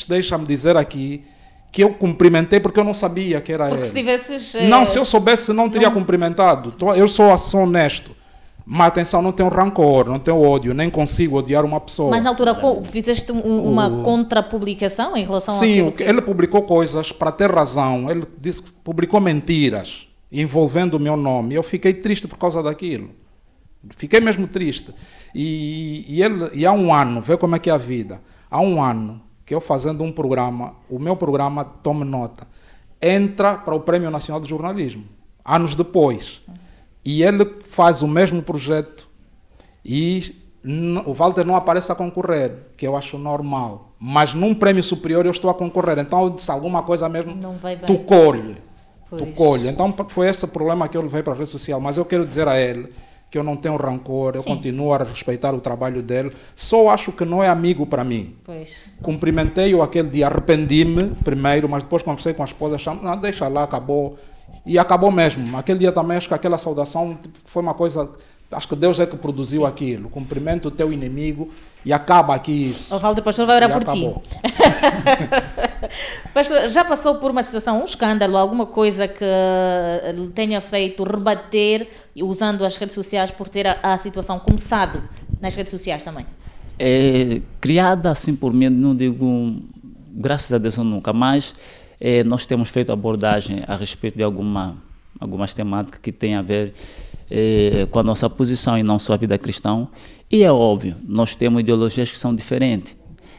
Deixa-me dizer aqui que eu cumprimentei porque eu não sabia que era ele. Porque se tivesses... Não, se eu soubesse, não teria cumprimentado. Eu sou honesto. Mas atenção, não tenho rancor, não tenho ódio, nem consigo odiar uma pessoa. Mas na altura fizeste uma contrapublicação em relação a... Sim, ele publicou coisas para ter razão. Ele publicou mentiras envolvendo o meu nome. Eu fiquei triste por causa daquilo. Fiquei mesmo triste. E há um ano, vê como é que é a vida. Há um ano que eu fazendo um programa, o meu programa, tome nota, entra para o Prémio Nacional de Jornalismo. Anos depois. E ele faz o mesmo projeto e o Walter não aparece a concorrer, que eu acho normal. Mas num prémio superior eu estou a concorrer. Então eu disse alguma coisa mesmo, tu colhe. Então foi esse problema que eu levei para a rede social. Mas eu quero dizer a ele que eu não tenho rancor, eu continuo a respeitar o trabalho dele. Só acho que não é amigo para mim. Cumprimentei-o aquele dia, arrependi-me primeiro, mas depois conversei com a esposa, não, deixa lá, acabou. E acabou mesmo. Aquele dia também acho que aquela saudação foi uma coisa... Acho que Deus é que produziu aquilo. Cumprimenta o teu inimigo e acaba aqui isso. O Walter Pastor vai orar por ti. Pastor, já passou por uma situação, um escândalo, alguma coisa que lhe tenha feito rebater usando as redes sociais por ter a situação começado nas redes sociais também? Criada assim por mim, não digo graças a Deus nunca, mas nós temos feito abordagem a respeito de algumas temáticas que têm a ver com a nossa posição e não só a vida cristã. E é óbvio, nós temos ideologias que são diferentes.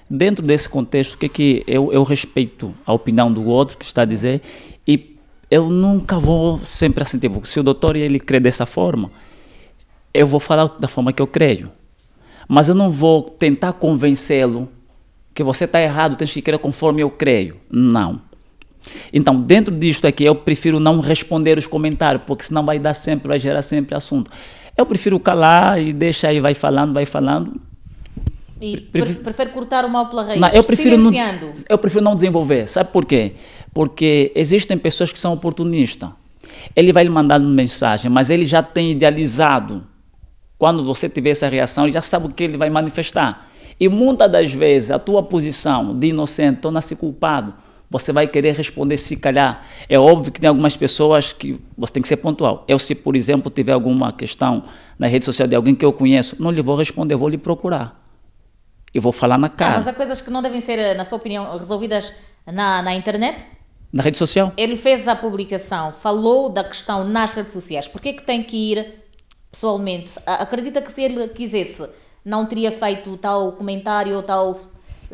Dentro desse contexto, o que eu respeito a opinião do outro que está a dizer e eu nunca vou sempre assim, tipo, se o doutor ele crê dessa forma, eu vou falar da forma que eu creio. Mas eu não vou tentar convencê-lo que você está errado, tens que crer conforme eu creio. Não. Então, dentro disto aqui, eu prefiro não responder os comentários, porque senão vai gerar sempre assunto. Eu prefiro calar e deixar aí, vai falando. E prefere cortar o mal pela raiz, não, eu prefiro não desenvolver. Sabe por quê? Porque existem pessoas que são oportunistas. Ele vai lhe mandar uma mensagem, mas ele já tem idealizado. Quando você tiver essa reação, ele já sabe o que ele vai manifestar. E muitas das vezes, a tua posição de inocente torna-se culpado. Você vai querer responder se calhar. É óbvio que tem algumas pessoas que você tem que ser pontual. Eu, se por exemplo, tiver alguma questão na rede social de alguém que eu conheço, não lhe vou responder, vou lhe procurar. E vou falar na cara. Mas há coisas que não devem ser, na sua opinião, resolvidas na internet? Na rede social? Ele fez a publicação, falou da questão nas redes sociais. Por que tem que ir pessoalmente? Acredita que se ele quisesse, não teria feito tal comentário ou tal...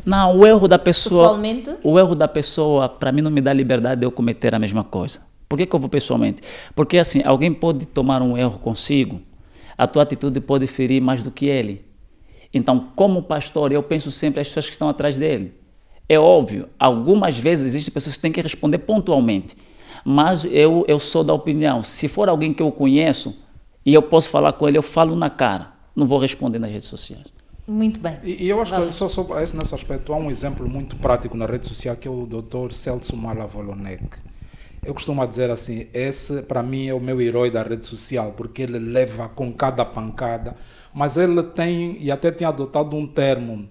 Não, o erro da pessoa... Pessoalmente? O erro da pessoa, para mim, não me dá liberdade de eu cometer a mesma coisa. Por que eu vou pessoalmente? Porque, assim, alguém pode tomar um erro consigo, a tua atitude pode ferir mais do que ele. Então, como pastor, eu penso sempre as pessoas que estão atrás dele. É óbvio, algumas vezes existem pessoas que têm que responder pontualmente, mas eu sou da opinião, se for alguém que eu conheço e eu posso falar com ele, eu falo na cara, não vou responder nas redes sociais. Muito bem. E eu acho que só nesse aspecto há um exemplo muito prático na rede social, que é o Dr. Celso Malavolonek. Eu costumo dizer assim, esse para mim é o meu herói da rede social, porque ele leva com cada pancada, mas ele tem, e até tinha adotado um termo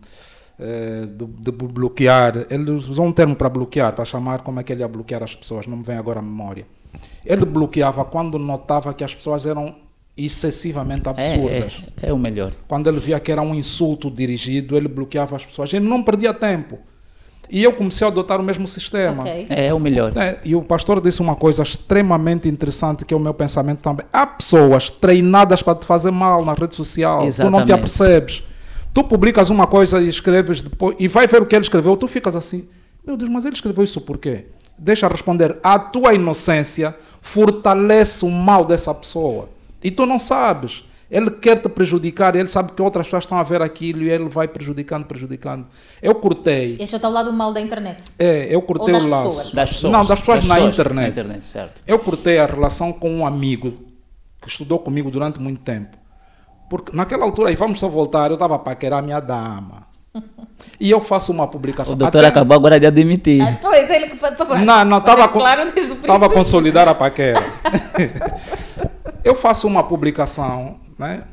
de bloquear, ele usou um termo para bloquear, para chamar como é que ele ia bloquear as pessoas, não me vem agora à memória. Ele bloqueava quando notava que as pessoas eram excessivamente absurdas. É o melhor. Quando ele via que era um insulto dirigido, ele bloqueava as pessoas. Ele não perdia tempo. E eu comecei a adotar o mesmo sistema. Okay. É o melhor. E o pastor disse uma coisa extremamente interessante, que é o meu pensamento também. Há pessoas treinadas para te fazer mal na rede social. Exatamente. Tu não te apercebes. Tu publicas uma coisa e escreves depois, e vai ver o que ele escreveu, tu ficas assim, meu Deus, mas ele escreveu isso por quê? Deixa responder. A tua inocência fortalece o mal dessa pessoa. E tu não sabes. Ele quer te prejudicar, ele sabe que outras pessoas estão a ver aquilo e ele vai prejudicando. Eu cortei. Este é o tal lado mal da internet. Eu cortei o laço. Pessoas. Das pessoas. Não, das pessoas na internet. Na internet, certo. Eu cortei a relação com um amigo que estudou comigo durante muito tempo. Porque naquela altura, e vamos só voltar, eu estava a paquerar a minha dama. E eu faço uma publicação. O doutor acabou agora de admitir. Pois, ele que por favor. Não, estava a princípio. consolidar a paquera. Eu faço uma publicação, né,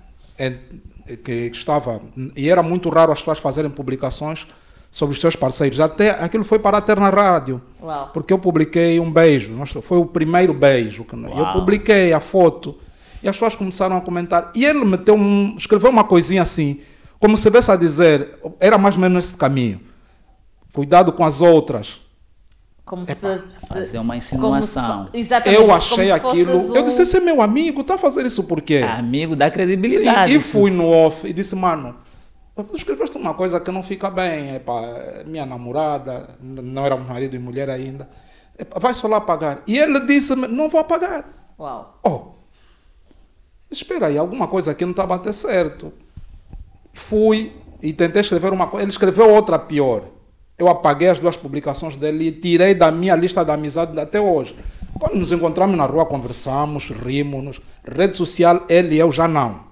que estava, e era muito raro as pessoas fazerem publicações sobre os seus parceiros. Até aquilo foi para a Terna Rádio. Uau. Porque eu publiquei um beijo. Foi o primeiro beijo. Eu publiquei a foto e as pessoas começaram a comentar. E ele escreveu uma coisinha assim, como se estivesse a dizer, era mais ou menos esse caminho. Cuidado com as outras. Como se fazer uma insinuação. Exatamente. Eu achei aquilo. Eu disse, esse é meu amigo, está a fazer isso por quê? Amigo da credibilidade. Sim, e fui no off e disse, mano, tu escreveste uma coisa que não fica bem. Minha namorada, não era marido e mulher ainda. Vai só lá pagar. E ele disse, não vou pagar. Uau. Espera aí, alguma coisa aqui não está a bater certo. Fui e tentei escrever uma coisa. Ele escreveu outra pior. Eu apaguei as duas publicações dele e tirei da minha lista de amizade até hoje. Quando nos encontramos na rua, conversamos, rimos. Rede social, ele e eu já não.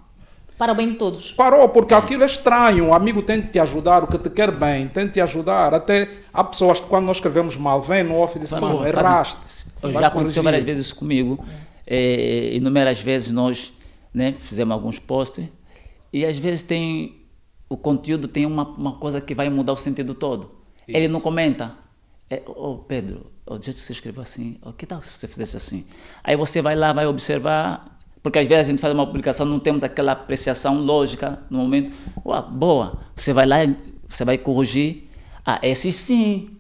Para o bem de todos. Parou, porque aquilo é estranho. O amigo tem de te ajudar, o que te quer bem, tem de te ajudar. Até há pessoas que quando nós escrevemos mal, vêm no off e dizem, mano, erraste. Já aconteceu várias vezes isso comigo. Inúmeras vezes nós, né, fizemos alguns posts e às vezes o conteúdo tem uma coisa que vai mudar o sentido todo. Isso. Ele não comenta. Pedro, o jeito que você escreveu assim, que tal se você fizesse assim? Aí você vai lá, vai observar, porque às vezes a gente faz uma publicação, não temos aquela apreciação lógica no momento. Boa, você vai lá, você vai corrigir. Esse sim.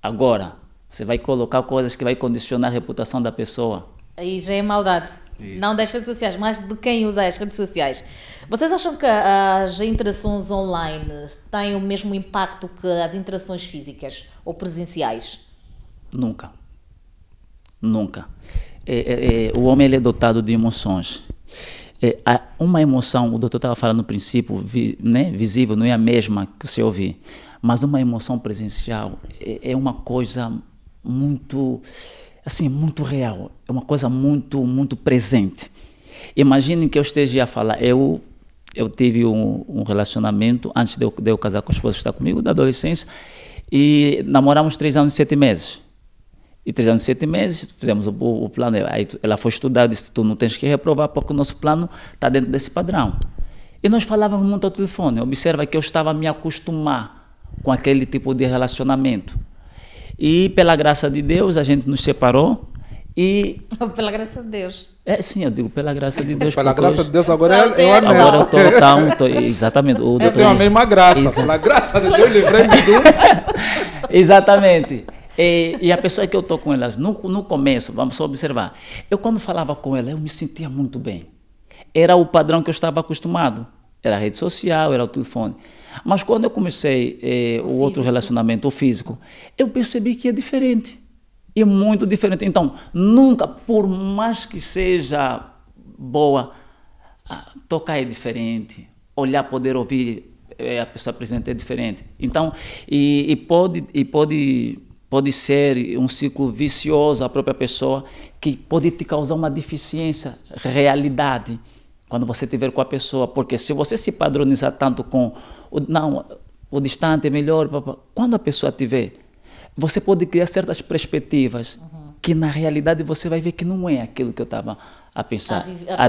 Agora, você vai colocar coisas que vai condicionar a reputação da pessoa. Aí já é maldade. Isso. Não das redes sociais, mas de quem usa as redes sociais. Vocês acham que as interações online têm o mesmo impacto que as interações físicas ou presenciais? Nunca. O homem ele é dotado de emoções. Uma emoção, o doutor estava falando no princípio, né, visível, não é a mesma que você ouvir, mas uma emoção presencial é uma coisa muito... assim, muito real, é uma coisa muito presente. Imaginem que eu esteja a falar, eu tive um relacionamento, antes de eu casar com a esposa que está comigo, da adolescência, e namoramos 3 anos e 7 meses. E 3 anos e 7 meses, fizemos o plano, aí ela foi estudar, disse, tu não tens que reprovar, porque o nosso plano está dentro desse padrão. E nós falávamos muito ao telefone, observa que eu estava a me acostumar com aquele tipo de relacionamento. E pela graça de Deus a gente nos separou e... Pela graça de Deus. Sim, eu digo pela graça de Deus. Pela graça de Deus, agora eu anelo. Agora eu estou exatamente. Eu tenho a mesma graça. Pela graça de Deus, livrei-me do... Exatamente. E a pessoa que eu estou com elas, no começo, vamos só observar, eu quando falava com ela, eu me sentia muito bem. Era o padrão que eu estava acostumado. Era a rede social, era o telefone. Mas quando eu comecei o outro relacionamento, o físico, eu percebi que é diferente. É muito diferente. Então, nunca, por mais que seja boa, tocar é diferente, olhar, poder ouvir a pessoa presente é diferente. Então, pode ser um ciclo vicioso a própria pessoa que pode te causar uma deficiência, realidade, quando você estiver com a pessoa. Porque se você se padronizar tanto com o distante é melhor, quando a pessoa te vê, você pode criar certas perspectivas que na realidade você vai ver que não é aquilo que eu estava a pensar. A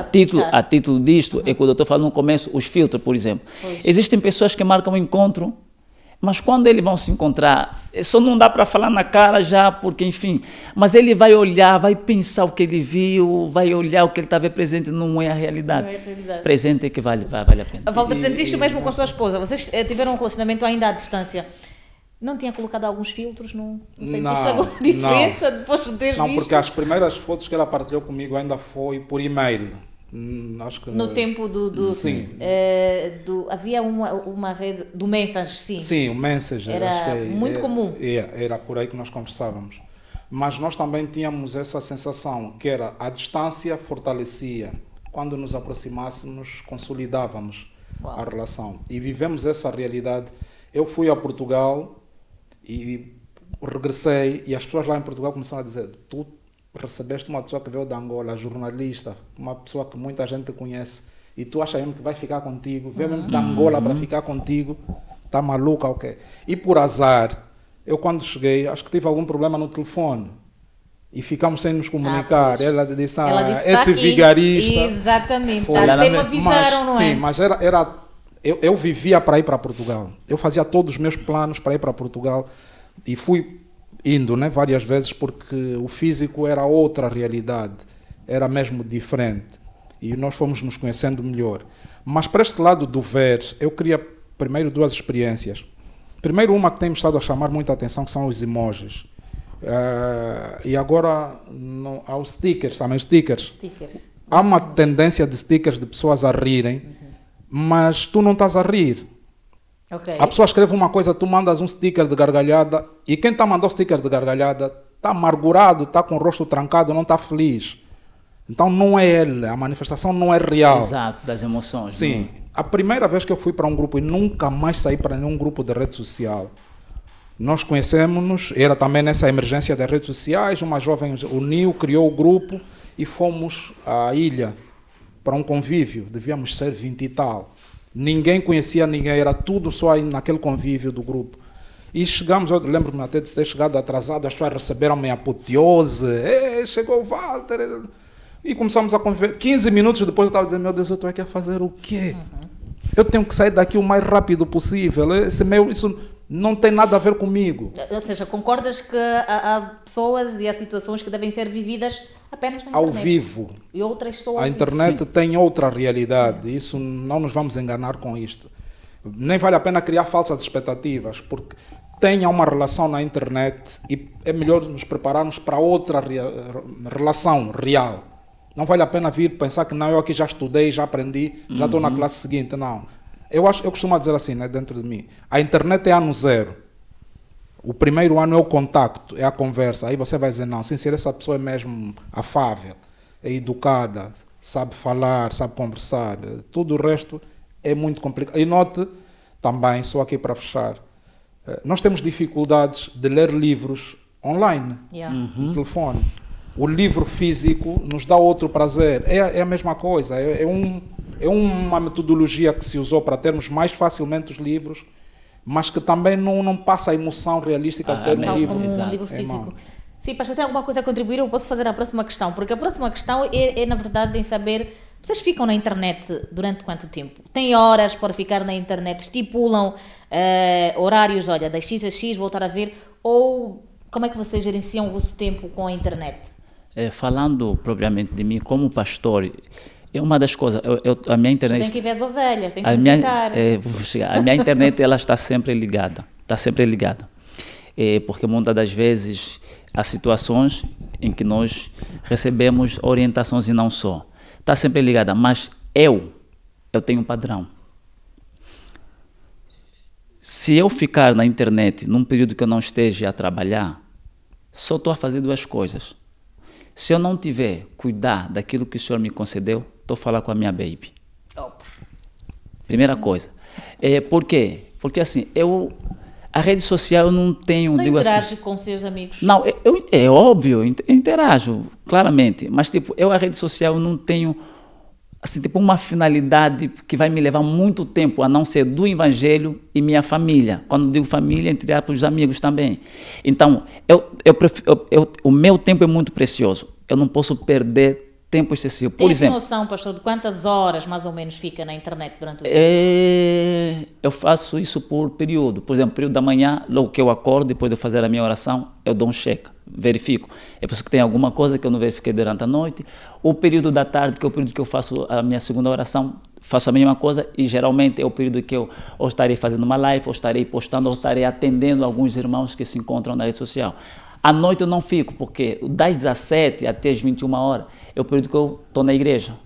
título disto, é quando eu estou falando no começo, os filtros, por exemplo. Pois. Existem pessoas que marcam um encontro, mas quando eles vão se encontrar, só não dá para falar na cara já, porque enfim, mas ele vai olhar, vai pensar o que ele viu, vai olhar o que ele está vendo presente, não é a realidade. Não é a realidade. Presente é que vale a pena. Walter, sentiste o mesmo com a sua esposa? Vocês tiveram um relacionamento ainda à distância. Não tinha colocado alguns filtros? Não sei, Não, alguma diferença depois de teres Não, visto? porque as primeiras fotos que ela partilhou comigo ainda foi por e-mail. Acho que No tempo Sim. havia uma rede do Messenger, sim. Sim, o Messenger. Era acho que muito comum. Era por aí que nós conversávamos. Mas nós também tínhamos essa sensação que era a distância fortalecia. Quando nos aproximássemos, consolidávamos Uau. a relação. E vivemos essa realidade. Eu fui a Portugal e regressei e as pessoas lá em Portugal começaram a dizer: tu recebeste uma pessoa que veio de Angola, jornalista, uma pessoa que muita gente conhece, e tu achas mesmo que vai ficar contigo, veio mesmo de Angola para ficar contigo, está maluca ou quê? E por azar, eu quando cheguei, acho que tive algum problema no telefone e ficamos sem nos comunicar. Pois. Ela disse: Ela disse, esse "Tá aqui." vigarista. Exatamente, Foi. até me avisaram, não é? Sim, mas eu vivia para ir para Portugal. Eu fazia todos os meus planos para ir para Portugal e fui indo, né, várias vezes, porque o físico era outra realidade, era mesmo diferente e nós fomos nos conhecendo melhor. Mas para este lado do ver, eu queria primeiro duas experiências. Primeiro, uma que tem-me estado a chamar muita atenção, que são os emojis. E agora há os stickers, também stickers. Há uma tendência de stickers de pessoas a rirem, mas tu não estás a rir. Ok. A pessoa escreve uma coisa, tu mandas um sticker de gargalhada e quem está a mandar o sticker de gargalhada está amargurado, está com o rosto trancado, não está feliz. Então não é ele, a manifestação não é real. Exato, das emoções. Sim. A primeira vez que eu fui para um grupo e nunca mais saí para nenhum grupo de rede social, nós conhecemos-nos, era também nessa emergência das redes sociais, uma jovem uniu, criou o grupo e fomos à ilha para um convívio, devíamos ser 20 e tal. Ninguém conhecia ninguém, era tudo só aí naquele convívio do grupo. E chegamos, eu lembro-me até de ter chegado atrasado, as pessoas receberam-me apoteose, chegou o Walter, e começamos a conviver. 15 minutos depois eu estava dizendo: meu Deus, eu estou aqui a fazer o quê? Eu tenho que sair daqui o mais rápido possível, isso não tem nada a ver comigo. Ou seja, concordas que há pessoas e há situações que devem ser vividas apenas na internet? Ao vivo. E outras só ao A vivo. internet tem outra realidade, isso não nos vamos enganar com isto. Nem vale a pena criar falsas expectativas, porque tenha uma relação na internet e é melhor nos prepararmos para outra relação real. Não vale a pena vir pensar que não, eu aqui já estudei, já aprendi, já estou na classe seguinte. Não. Eu costumo dizer assim, né, dentro de mim, a internet é ano zero. O primeiro ano é o contacto, é a conversa. Aí você vai dizer: não, sincero, essa pessoa é mesmo afável, é educada, sabe falar, sabe conversar. Tudo o resto é muito complicado. E note também, só aqui para fechar, nós temos dificuldades de ler livros online, no telefone. O livro físico nos dá outro prazer. É a mesma coisa, é uma metodologia que se usou para termos mais facilmente os livros, mas que também não passa a emoção realística de ter um livro. Como um livro físico. Sim, Pastor, tem alguma coisa a contribuir? Eu posso fazer a próxima questão, porque a próxima questão é na verdade, em saber, vocês ficam na internet durante quanto tempo? Têm horas para ficar na internet? Estipulam horários, olha, das X a X, voltar a ver? Ou como é que vocês gerenciam o vosso tempo com a internet? Falando propriamente de mim, como pastor, é uma das coisas, a minha internet... Você tem que ver as ovelhas, tem que visitar. Vou chegar. A minha internet, ela está sempre ligada, porque muitas das vezes há situações em que nós recebemos orientações e não só. Está sempre ligada, mas eu tenho um padrão. Se eu ficar na internet num período que eu não esteja a trabalhar, só estou a fazer duas coisas. Se eu não tiver cuidar daquilo que o Senhor me concedeu, estou a falar com a minha baby. Opa. Primeira coisa. Por quê? Porque assim, a rede social eu não tenho... Não digo interage assim, com seus amigos? não, é óbvio, eu interajo, claramente. Mas, tipo, a rede social eu não tenho, assim, tipo, uma finalidade que vai me levar muito tempo, a não ser do Evangelho e minha família. Quando digo família, entre aspas, os amigos também. Então, o meu tempo é muito precioso. Eu não posso perder tempo excessivo. Por Tem exemplo, noção, pastor, de quantas horas mais ou menos fica na internet durante o dia? eu faço isso por período. Por exemplo, período da manhã, logo que eu acordo, depois de fazer a minha oração, eu dou um check, verifico. É por isso que tem alguma coisa que eu não verifiquei durante a noite. O período da tarde, que é o período que eu faço a minha segunda oração, faço a mesma coisa e geralmente é o período que eu ou estarei fazendo uma live, ou estarei postando, ou estarei atendendo alguns irmãos que se encontram na rede social. À noite eu não fico, porque das 17 até as 21 horas é o período que eu estou na igreja.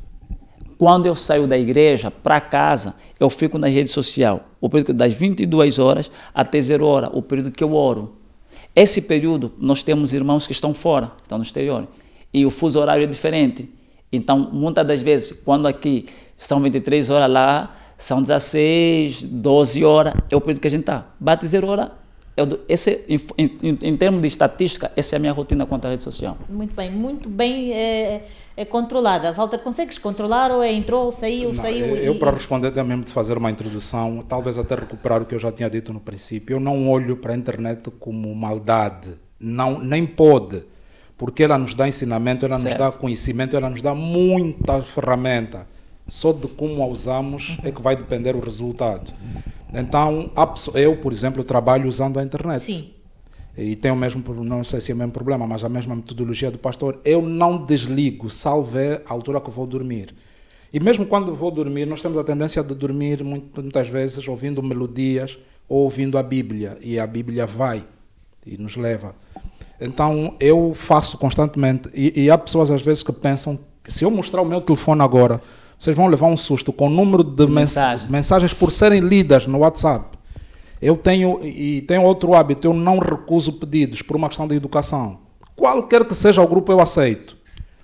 Quando eu saio da igreja para casa, eu fico na rede social. O período das 22 horas até 0 hora, o período que eu oro. Esse período, nós temos irmãos que estão fora, estão no exterior. E o fuso horário é diferente. Então, muitas das vezes, quando aqui são 23 horas, lá são 16, 12 horas, é o período que a gente está. Bate 0 hora. Em termos de estatística, essa é a minha rotina quanto à rede social. Muito bem controlada. Walter, consegues controlar ou entrou, saiu? Eu, para responder, tenho mesmo de fazer uma introdução, talvez até recuperar o que eu já tinha dito no princípio. Eu não olho para a internet como maldade, não, nem pode, porque ela nos dá ensinamento, ela nos dá conhecimento, ela nos dá muita ferramenta. Só de como a usamos é que vai depender o resultado. Então, eu, por exemplo, trabalho usando a internet. Sim. E tenho o mesmo, não sei se é o mesmo problema, mas a mesma metodologia do pastor. Eu não desligo, salvo a altura que vou dormir. E mesmo quando vou dormir, nós temos a tendência de dormir muitas vezes ouvindo melodias ou ouvindo a Bíblia. E a Bíblia vai e nos leva. Então, eu faço constantemente. E há pessoas às vezes que pensam que se eu mostrar o meu telefone agora, vocês vão levar um susto com o número de mensagens por serem lidas no WhatsApp. Eu tenho outro hábito, eu não recuso pedidos por uma questão de educação. Qualquer que seja o grupo, eu aceito.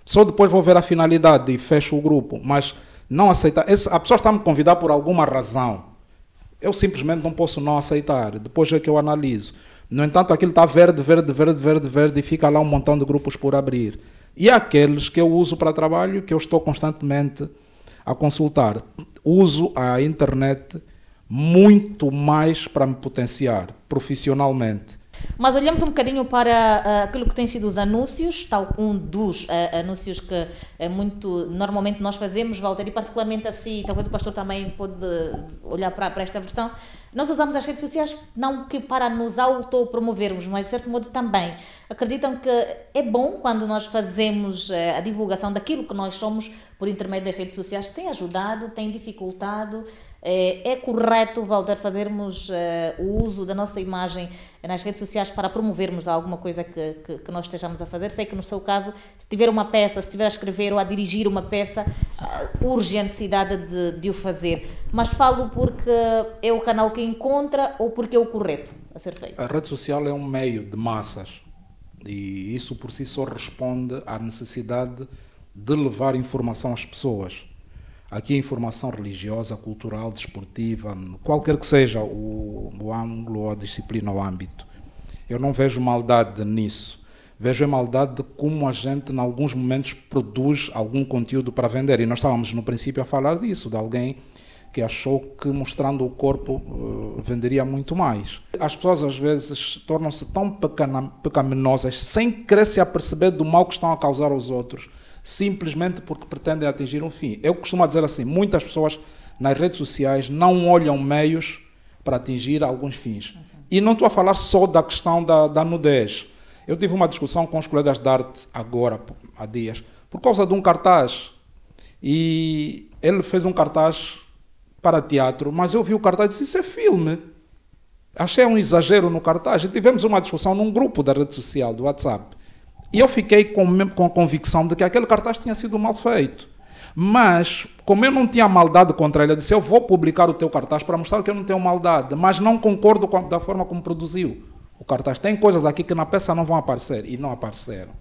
Só depois vou ver a finalidade e fecho o grupo. Mas não aceitar. A pessoa está a me convidar por alguma razão. Eu simplesmente não posso não aceitar. Depois é que eu analiso. No entanto, aquilo está verde e fica lá um montão de grupos por abrir. E há aqueles que eu uso para trabalho, que eu estou constantemente a consultar. Uso a internet muito mais para me potenciar profissionalmente. Mas olhamos um bocadinho para aquilo que tem sido os anúncios, tal um dos anúncios que muito normalmente nós fazemos, Walter, e particularmente assim, talvez o pastor também pode olhar para esta versão. Nós usamos as redes sociais não que para nos autopromovermos, mas de certo modo também acreditam que é bom quando nós fazemos a divulgação daquilo que nós somos por intermédio das redes sociais. Tem ajudado, tem dificultado. É correto, Walter, fazermos o uso da nossa imagem nas redes sociais para promovermos alguma coisa que nós estejamos a fazer? Sei que no seu caso, se tiver uma peça, se estiver a escrever ou a dirigir uma peça, urge a necessidade de o fazer. Mas falo porque é o canal que encontra ou porque é o correto a ser feito? A rede social é um meio de massas e isso por si só responde à necessidade de levar informação às pessoas. Aqui a informação religiosa, cultural, desportiva, qualquer que seja o ângulo, ou a disciplina ou âmbito. Eu não vejo maldade nisso. Vejo a maldade de como a gente, em alguns momentos, produz algum conteúdo para vender. E nós estávamos, no princípio, a falar disso, de alguém que achou que mostrando o corpo venderia muito mais. As pessoas, às vezes, tornam-se tão pecaminosas, sem querer se aperceber do mal que estão a causar aos outros, simplesmente porque pretendem atingir um fim. Eu costumo dizer assim, muitas pessoas nas redes sociais não olham meios para atingir alguns fins. E não estou a falar só da questão da nudez. Eu tive uma discussão com os colegas de arte agora, há dias, por causa de um cartaz. E ele fez um cartaz para teatro, mas eu vi o cartaz e disse, isso é filme. Achei um exagero no cartaz. E tivemos uma discussão num grupo da rede social, do WhatsApp. E eu fiquei com a convicção de que aquele cartaz tinha sido mal feito. Mas, como eu não tinha maldade contra ele, eu disse, eu vou publicar o teu cartaz para mostrar que eu não tenho maldade, mas não concordo da forma como produziu o cartaz. Tem coisas aqui que na peça não vão aparecer, e não apareceram.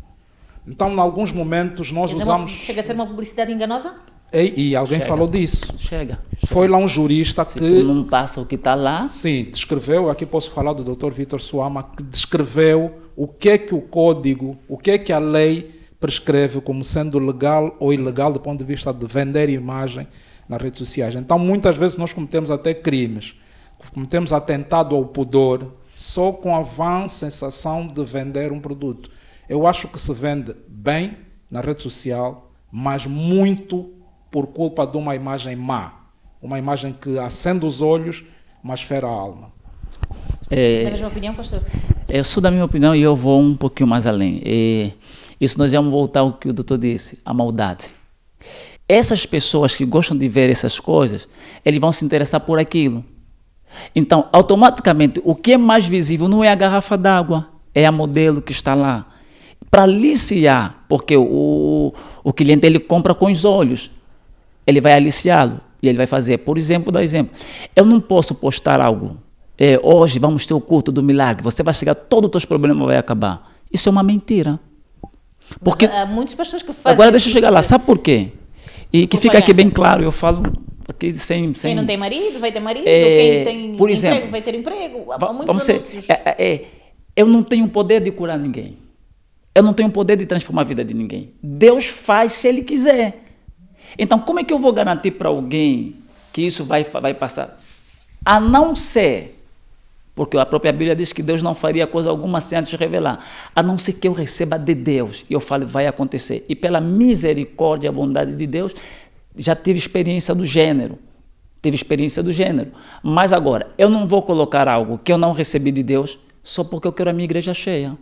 Então, em alguns momentos, nós usamos... Chega a ser uma publicidade enganosa? E alguém falou disso. Chega. Foi lá um jurista Se que... tu não passa o que está lá... Sim, descreveu, aqui posso falar do Dr. Vítor Suama, que descreveu o que é que o código, o que é que a lei prescreve como sendo legal ou ilegal do ponto de vista de vender imagem nas redes sociais. Então, muitas vezes nós cometemos até crimes, cometemos atentado ao pudor só com a vã sensação de vender um produto. Eu acho que se vende bem na rede social, mas muito por culpa de uma imagem má. Uma imagem que acende os olhos, mas fere a alma. Da mesma opinião, pastor? Eu sou da minha opinião e eu vou um pouquinho mais além. Isso nós vamos voltar ao que o doutor disse, a maldade. Essas pessoas que gostam de ver essas coisas, eles vão se interessar por aquilo. Então, automaticamente, o que é mais visível não é a garrafa d'água, é a modelo que está lá. Para aliciar, porque o cliente ele compra com os olhos, ele vai aliciá-lo e ele vai fazer. Por exemplo, dá exemplo. Eu não posso postar algo. Hoje vamos ter o culto do milagre. Você vai chegar, todos os teus problemas vão acabar. Isso é uma mentira. Porque há muitas pessoas que fazem. Agora deixa eu chegar lá. Sabe por quê? E que fica aqui bem claro. Eu falo aqui sem. Quem não tem marido vai ter marido. Quem tem por emprego exemplo, vai ter emprego. Há muitos vamos anúncios. Eu não tenho poder de curar ninguém. Eu não tenho poder de transformar a vida de ninguém. Deus faz se Ele quiser. Então, como é que eu vou garantir para alguém que isso vai passar? A não ser, porque a própria Bíblia diz que Deus não faria coisa alguma sem antes revelar, a não ser que eu receba de Deus e eu fale, vai acontecer. E pela misericórdia e a bondade de Deus, já tive experiência do gênero. Mas agora, eu não vou colocar algo que eu não recebi de Deus só porque eu quero a minha igreja cheia.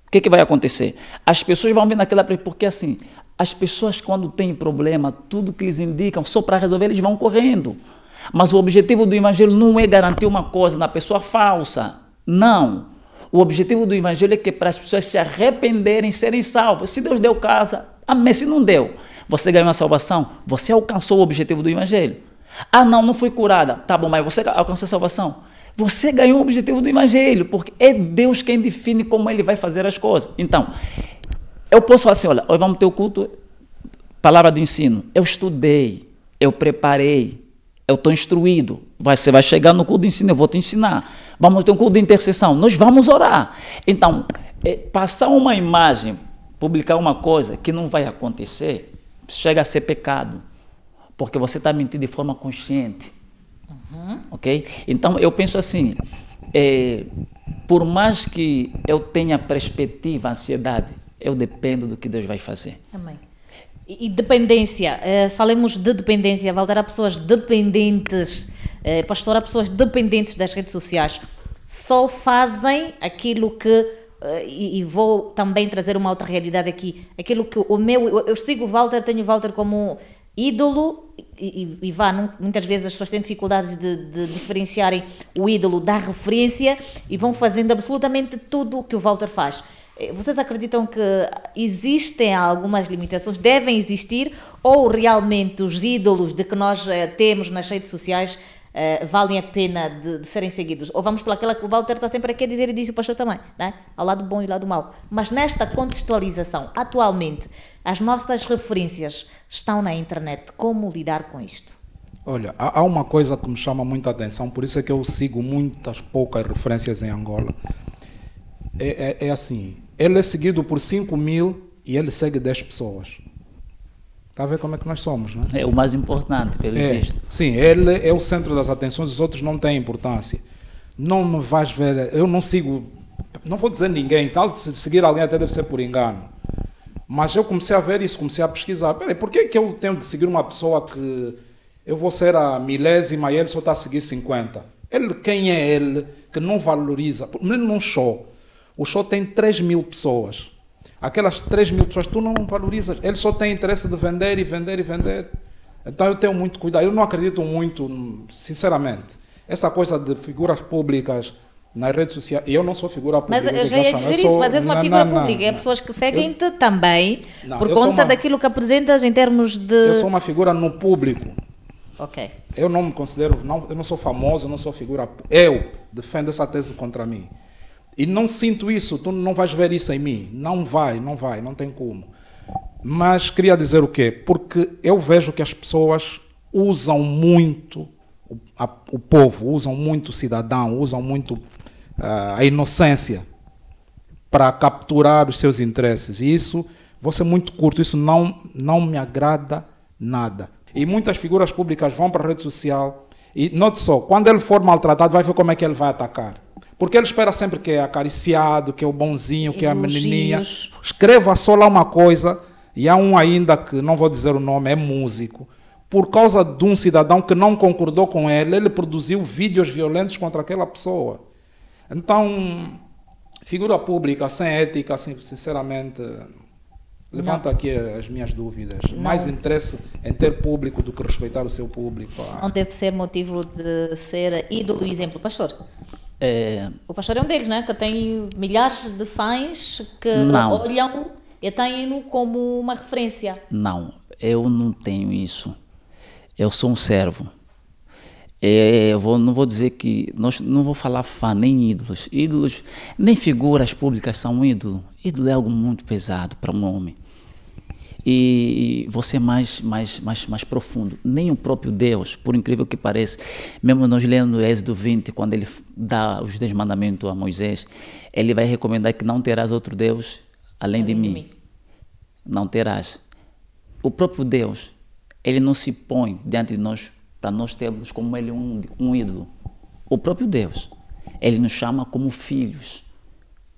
O que vai acontecer? As pessoas vão vir naquela... Porque assim, as pessoas quando têm problema, tudo que eles indicam, só para resolver, eles vão correndo. Mas o objetivo do Evangelho não é garantir uma coisa na pessoa falsa. Não. O objetivo do Evangelho é que para as pessoas se arrependerem, serem salvas. Se Deus deu casa, amém. Se não deu, você ganhou a salvação, você alcançou o objetivo do Evangelho. Ah, não fui curada. Tá bom, mas você alcançou a salvação. Você ganhou o objetivo do Evangelho, porque é Deus quem define como Ele vai fazer as coisas. Então, eu posso falar assim, olha, hoje vamos ter o culto, palavra de ensino. Eu estudei, eu preparei, eu estou instruído. Você vai chegar no culto de ensino, eu vou te ensinar. Vamos ter um culto de intercessão, nós vamos orar. Então, passar uma imagem, publicar uma coisa que não vai acontecer, chega a ser pecado, porque você está mentindo de forma consciente. Ok? Então, eu penso assim, por mais que eu tenha perspectiva, ansiedade, eu dependo do que Deus vai fazer. Amém. E dependência, falemos de dependência, Walter, há pessoas dependentes, pastor, há pessoas dependentes das redes sociais, só fazem aquilo que, e vou também trazer uma outra realidade aqui, aquilo que eu sigo o Walter, tenho o Walter como ídolo, muitas vezes as pessoas têm dificuldades de diferenciarem o ídolo da referência e vão fazendo absolutamente tudo o que o Walter faz. Vocês acreditam que existem algumas limitações, devem existir, ou realmente os ídolos de que nós temos nas redes sociais valem a pena de serem seguidos? Ou vamos pelaquela que o Walter está sempre aqui a dizer, e disse o pastor também, né? Ao lado bom e ao lado mau. Mas nesta contextualização, atualmente, as nossas referências estão na internet. Como lidar com isto? Olha, há uma coisa que me chama muita atenção, por isso é que eu sigo muitas poucas referências em Angola. É assim, ele é seguido por 5.000 e ele segue 10 pessoas. Está a ver como é que nós somos, né? É o mais importante, pelo visto. Sim, ele é o centro das atenções, os outros não têm importância. Não me vais ver, eu não sigo, não vou dizer ninguém, tal, se seguir alguém até deve ser por engano. Mas eu comecei a ver isso, comecei a pesquisar. Peraí, por que eu tenho de seguir uma pessoa que eu vou ser a milésima e ele só está a seguir 50? Quem é ele que não valoriza? Num show, o show tem 3.000 pessoas. Aquelas 3.000 pessoas tu não valorizas. Ele só tem interesse de vender e vender e vender. Então eu tenho muito cuidado. Eu não acredito muito, sinceramente, essa coisa de figuras públicas nas redes sociais. Eu não sou figura pública. Mas eu já ia dizer isso, mas és uma figura pública. É pessoas que seguem-te também por conta daquilo que apresentas em termos de... Eu sou uma figura no público. Ok. Eu não me considero... eu não sou famoso, eu não sou figura... Eu defendo essa tese contra mim. E não sinto isso, tu não vais ver isso em mim. Não tem como. Mas queria dizer o quê? Porque eu vejo que as pessoas usam muito o povo, usam muito o cidadão, usam muito a inocência para capturar os seus interesses. E isso, vou ser muito curto, isso não me agrada nada. E muitas figuras públicas vão para a rede social e, note só, quando ele for maltratado, vai ver como é que ele vai atacar. Porque ele espera sempre que é acariciado, que é o bonzinho, que é a menininha. Escreva só lá uma coisa, e há um ainda que, não vou dizer o nome, é músico. Por causa de um cidadão que não concordou com ele, ele produziu vídeos violentos contra aquela pessoa. Então, figura pública sem ética, sinceramente, levanta aqui as minhas dúvidas. Não. Mais interesse em ter público do que respeitar o seu público. Não deve ser motivo de ser ídolo e exemplo. Pastor? O pastor é um deles, né? Que tem milhares de fãs que olham e têm-no como uma referência. Não, eu não tenho isso. Eu sou um servo. Não vou dizer que... Não vou falar fã, nem ídolos. Ídolos, nem figuras públicas são ídolos. Ídolo é algo muito pesado para um homem. E você mais profundo. Nem o próprio Deus, por incrível que pareça, mesmo nós lendo o Êxodo 20, quando ele dá os 10 mandamentos a Moisés, ele vai recomendar que não terás outro Deus além de mim. Não terás. O próprio Deus, ele não se põe diante de nós para nós termos como ele um ídolo. O próprio Deus, ele nos chama como filhos.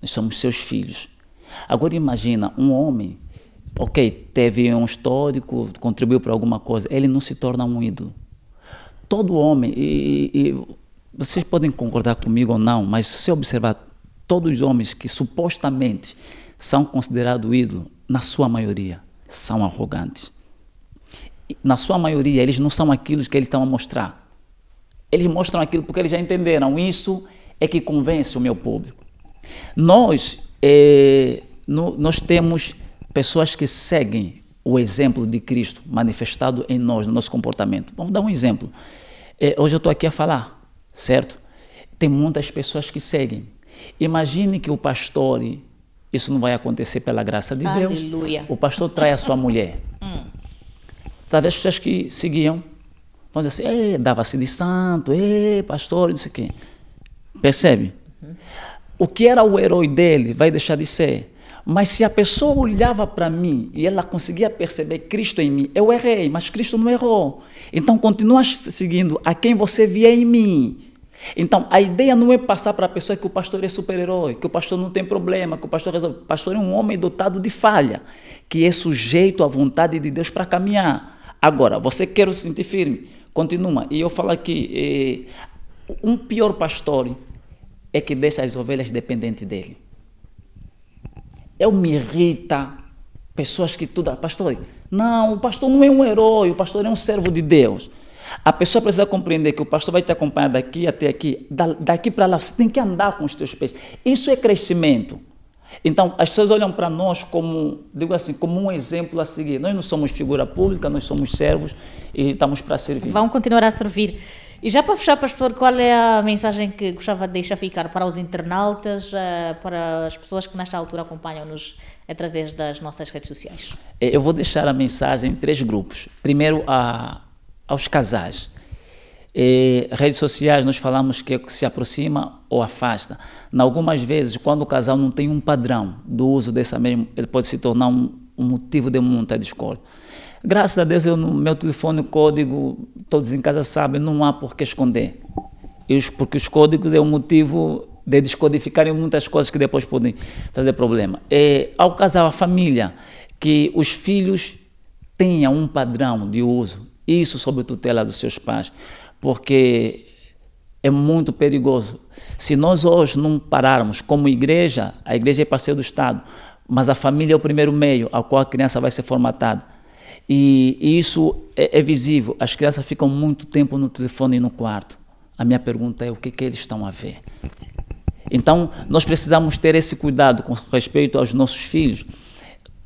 Nós somos seus filhos. Agora imagina um homem, teve um histórico, contribuiu para alguma coisa, ele não se torna um ídolo. Todo homem, e vocês podem concordar comigo ou não, mas se você observar, todos os homens que supostamente são considerados ídolos, na sua maioria, são arrogantes. Na sua maioria, eles não são aquilo que eles estão a mostrar. Eles mostram aquilo porque eles já entenderam. Isso é que convence o meu público. Nós temos pessoas que seguem o exemplo de Cristo manifestado em nós, no nosso comportamento. Vamos dar um exemplo. Hoje eu estou aqui a falar, certo? Tem muitas pessoas que seguem. Imagine que o pastor, isso não vai acontecer pela graça de Deus. Aleluia. O pastor trai a sua mulher. Talvez as pessoas que seguiam vão dizer assim, dava-se de santo, pastor, não sei o quê. Percebe? O que era o herói dele vai deixar de ser. Mas se a pessoa olhava para mim e ela conseguia perceber Cristo em mim, eu errei, mas Cristo não errou. Então continua seguindo a quem você via em mim. Então a ideia não é passar para a pessoa que o pastor é super-herói, que o pastor não tem problema, que o pastor resolve. O pastor é um homem dotado de falha, que é sujeito à vontade de Deus para caminhar. Agora, você quer se sentir firme? Continua. E eu falo aqui, um pior pastor é que deixa as ovelhas dependentes dele. Me irrita pessoas que pastor, não, o pastor não é um herói, o pastor é um servo de Deus. A pessoa precisa compreender que o pastor vai te acompanhar daqui até aqui, daqui para lá, você tem que andar com os teus pés. Isso é crescimento. Então, as pessoas olham para nós como, digo assim, como um exemplo a seguir. Nós não somos figura pública, nós somos servos e estamos para servir. Vamos continuar a servir. E já para fechar, pastor, qual é a mensagem que gostava de deixar ficar para os internautas, para as pessoas que nesta altura acompanham-nos através das nossas redes sociais? Eu vou deixar a mensagem em 3 grupos. Primeiro, aos casais. Redes sociais, nós falamos que se aproxima ou afasta. Algumas vezes, quando o casal não tem um padrão do uso dessa mesma, ele pode se tornar um motivo de muita discórdia. Graças a Deus, no meu telefone, código, todos em casa sabem, não há por que esconder. Porque os códigos é um motivo de descodificarem muitas coisas que depois podem trazer problema. Ao casal, a família, que os filhos tenham um padrão de uso, isso sob tutela dos seus pais, porque é muito perigoso. Se nós hoje não pararmos como igreja, a igreja é parceiro do Estado, mas a família é o primeiro meio ao qual a criança vai ser formatada. E isso é visível. As crianças ficam muito tempo no telefone e no quarto. A minha pergunta é o que eles estão a ver? Então, nós precisamos ter esse cuidado com respeito aos nossos filhos.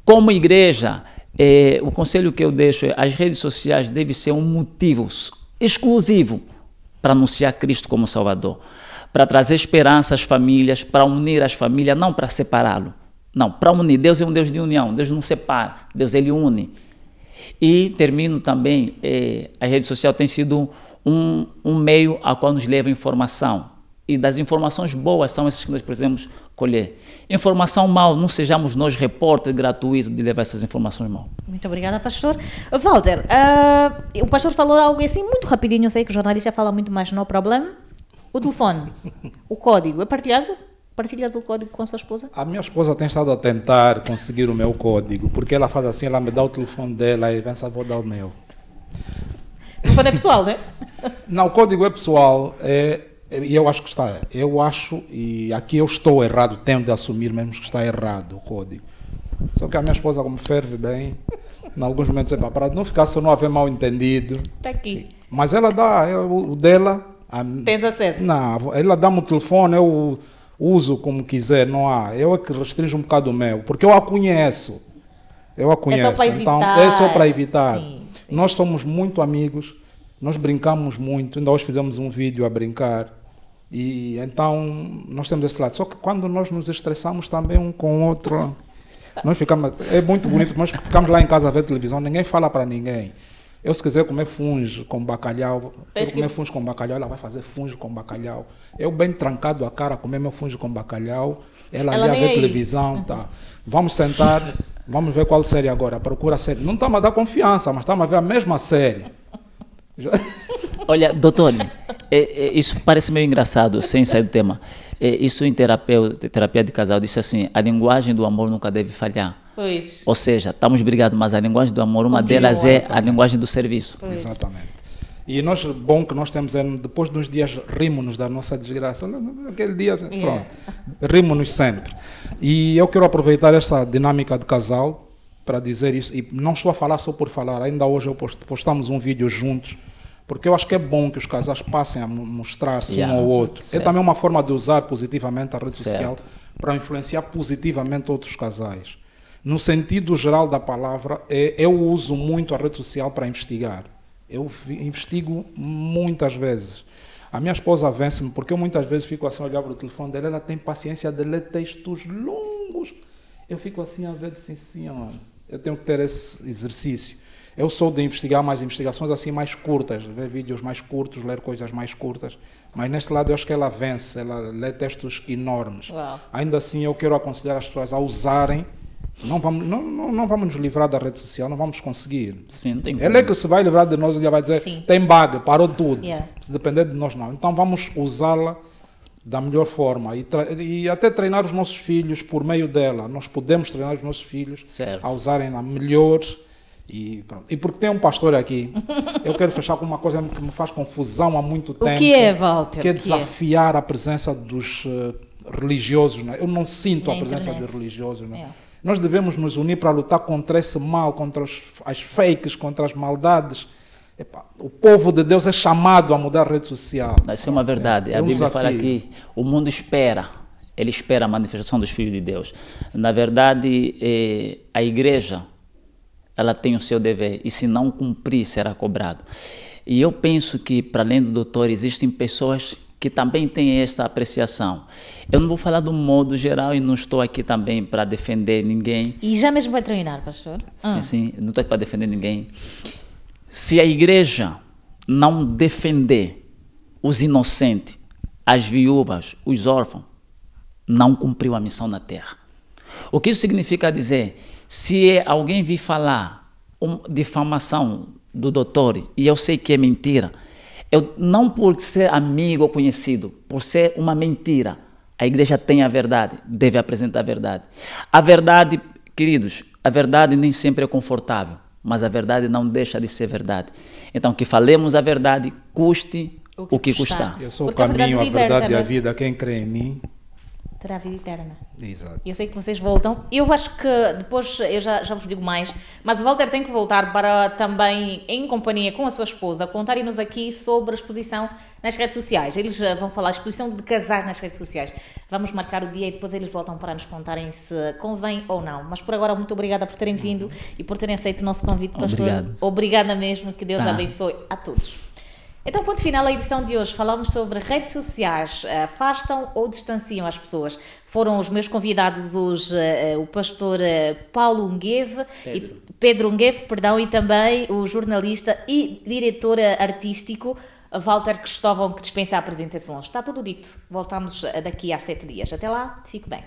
Como igreja, o conselho que eu deixo é as redes sociais devem ser um motivo exclusivo para anunciar Cristo como Salvador, para trazer esperança às famílias, para unir as famílias, não para separá-lo. Não, para unir. Deus é um Deus de união. Deus não separa. Deus, ele une. E termino também, a rede social tem sido um meio a qual nos leva informação. E das informações boas são essas que nós precisamos colher. Informação mal, não sejamos nós repórteres gratuitos de levar essas informações mal. Muito obrigada, pastor. Walter, o pastor falou algo assim muito rapidinho, eu sei que o jornalista fala muito mais, não há problema. O telefone, o código, é partilhado? Partilhas o código com a sua esposa? A minha esposa tem estado a tentar conseguir o meu código, porque ela faz assim, ela me dá o telefone dela e pensa, vou dar o meu. O telefone é pessoal, não é? Não, o código é pessoal, e eu acho que está, e aqui eu estou errado, tenho de assumir mesmo que está errado o código. Só que a minha esposa, como ferve bem, em alguns momentos é para não ficar, se não haver mal entendido. Está aqui. Mas ela dá, o dela... Tens acesso? Não, ela dá-me o telefone, eu uso como quiser, não há. Eu é que restringo um bocado o meu, porque eu a conheço. Eu a conheço. É só para evitar. Então, é só para evitar. Sim. Nós somos muito amigos, nós brincamos muito, ainda hoje fizemos um vídeo a brincar. E então nós temos esse lado. Só que quando nós nos estressamos também um com o outro, nós ficamos. É muito bonito, nós ficamos lá em casa a ver televisão, ninguém fala para ninguém. Eu, se quiser comer fungo com bacalhau, quero comer fungo com bacalhau, ela vai fazer fungo com bacalhau. Eu bem trancado a cara a comer meu fungo com bacalhau, ela ali a ver televisão, tá. Vamos sentar, vamos ver qual série agora, procura a série. Não está a dar confiança, mas estamos a ver a mesma série. Olha, doutor, isso parece meio engraçado, sem sair do tema. Isso em terapia de casal, disse assim, a linguagem do amor nunca deve falhar. Pois. Ou seja, estamos brigados, mas a linguagem do amor, uma delas é a linguagem do serviço. Pois. Exatamente. E nós, bom que nós temos, depois de uns dias, rimos-nos da nossa desgraça. Aquele dia, pronto, rimos-nos sempre. E eu quero aproveitar essa dinâmica de casal para dizer isso. E não estou a falar só por falar, ainda hoje postamos um vídeo juntos, porque eu acho que é bom que os casais passem a mostrar-se um ao outro. Certo. É também uma forma de usar positivamente a rede social para influenciar positivamente outros casais. No sentido geral da palavra, eu uso muito a rede social para investigar. Eu investigo muitas vezes. A minha esposa vence-me, porque eu muitas vezes fico assim a olhar para o telefone dela, ela tem paciência de ler textos longos. Eu fico assim a ver, assim, senhora, eu tenho que ter esse exercício. Eu sou de investigar mais investigações assim mais curtas, ver vídeos mais curtos, ler coisas mais curtas. Mas neste lado eu acho que ela vence, ela lê textos enormes. Uau. Ainda assim eu quero aconselhar as pessoas a usarem. Não vamos nos livrar da rede social, não vamos conseguir. Sim, não tem Ele como. é que se vai livrar de nós, ele vai dizer, Sim. tem bug, parou tudo. Yeah. Se depender de nós, não. Então vamos usá-la da melhor forma e até treinar os nossos filhos por meio dela. Nós podemos treinar os nossos filhos Certo. a usarem-na melhor. E, pronto. E porque tem um pastor aqui, eu quero fechar com uma coisa que me faz confusão há muito tempo. O que é, Walter? Que é O que é? desafiar a presença dos religiosos. Né? Eu não sinto Na a presença internet. dos religiosos. Né? É. Nós devemos nos unir para lutar contra esse mal, contra as fakes, contra as maldades. Epá, o povo de Deus é chamado a mudar a rede social. Isso é uma verdade. É A um Bíblia fala desafio. que o mundo espera, ele espera a manifestação dos filhos de Deus. Na verdade, a igreja, ela tem o seu dever, e se não cumprir, será cobrado. E eu penso que, para além do doutor, existem pessoas que também têm esta apreciação. Eu não vou falar do modo geral e não estou aqui também para defender ninguém. E já mesmo vai treinar, pastor? Sim, não estou aqui para defender ninguém. Se a igreja não defender os inocentes, as viúvas, os órfãos, não cumpriu a missão na terra. O que isso significa dizer? Se alguém vir falar difamação do doutor e eu sei que é mentira, eu, não por ser amigo ou conhecido, por ser uma mentira, a igreja tem a verdade, deve apresentar a verdade. A verdade, queridos, a verdade nem sempre é confortável, mas a verdade não deixa de ser verdade. Então, que falemos a verdade, custe o que custar. Eu sou Porque o a verdade caminho, a liberta, verdade e a né? vida. Quem crê em mim, Terá vida eterna. exato. Eu sei que vocês voltam. Eu acho que depois, eu já vos digo mais, mas o Walter tem que voltar para também, em companhia com a sua esposa, contarem-nos aqui sobre a exposição nas redes sociais. Eles vão falar exposição de casais nas redes sociais. Vamos marcar o dia e depois eles voltam para nos contarem se convém ou não. Mas por agora, muito obrigada por terem vindo e por terem aceito o nosso convite, pastor. Obrigado. Obrigada mesmo. Que Deus Tá. abençoe a todos. Então, ponto final à edição de hoje. Falamos sobre redes sociais, afastam ou distanciam as pessoas. Foram os meus convidados hoje o pastor Paulo Ungueve, Pedro Ungueve, perdão, e também o jornalista e diretor artístico Walter Cristóvão, que dispensa apresentações. Está tudo dito. Voltamos daqui a 7 dias. Até lá, fique bem.